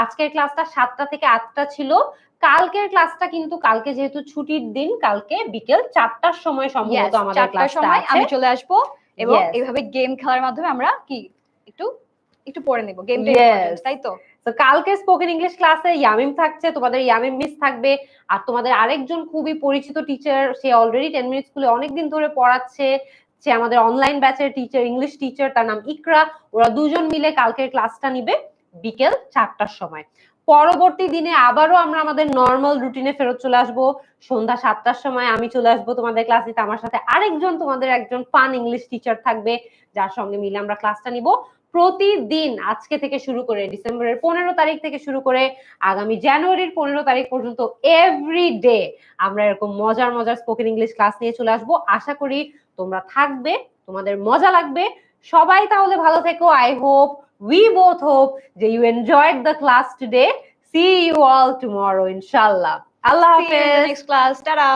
আজকের ক্লাসটা 7টা থেকে 8টা ছিল। কালকের ক্লাসটা কিন্তু, কালকে যেহেতু ছুটির দিন, কালকে বিকেল 4টার সময় সম্ভবত আমাদের ক্লাসটা আছে। আমি চলে আসবো, এবং এইভাবে গেম খেলার মাধ্যমে আমরা কি একটু একটু পড়ে নেব গেমটা, তাই তো? তো কালকে স্পোকেন ইংলিশ ক্লাসে ইয়ামিম থাকছে, তোমাদের ইয়ামিম মিস থাকবে, আর তোমাদের আরেকজন খুবই পরিচিত টিচার, সে অলরেডি 10 মিনিট স্কুলে অনেকদিন ধরে পড়াচ্ছে, সে আমাদের অনলাইন ব্যাচের টিচার, ইংলিশ টিচার, তার নাম ইকরা। ওরা দুজন মিলে কালকের ক্লাসটা নিবে বিকেল 4টার সময়। পরবর্তী দিনে আবারও আমরা আমাদের নর্মাল রুটিনে ফেরত চলে আসবো সন্ধ্যা 7টার সময়। আমি চলে আসবো তোমাদের ক্লাস নিতে, আমার সাথে আরেকজন তোমাদের একজন ফান ইংলিশ টিচার থাকবে, যার সঙ্গে মিলে আমরা ক্লাসটা নিব প্রতিদিন। আজকে থেকে শুরু করে ডিসেম্বরের 15 তারিখ থেকে শুরু করে আগামী জানুয়ারির 15 তারিখ পর্যন্ত এভরিডে আমরা এরকম মজার মজার স্পোকেন ইংলিশ ক্লাস নিয়ে চলে আসবো। আশা করি তোমরা থাকবে, তোমাদের মজা লাগবে। সবাই তাহলে ভালো থেকো। I hope, we both hope that you enjoyed the class today. See you all tomorrow, inshallah. Allah See you in the Hafiz. next class. Ta-da.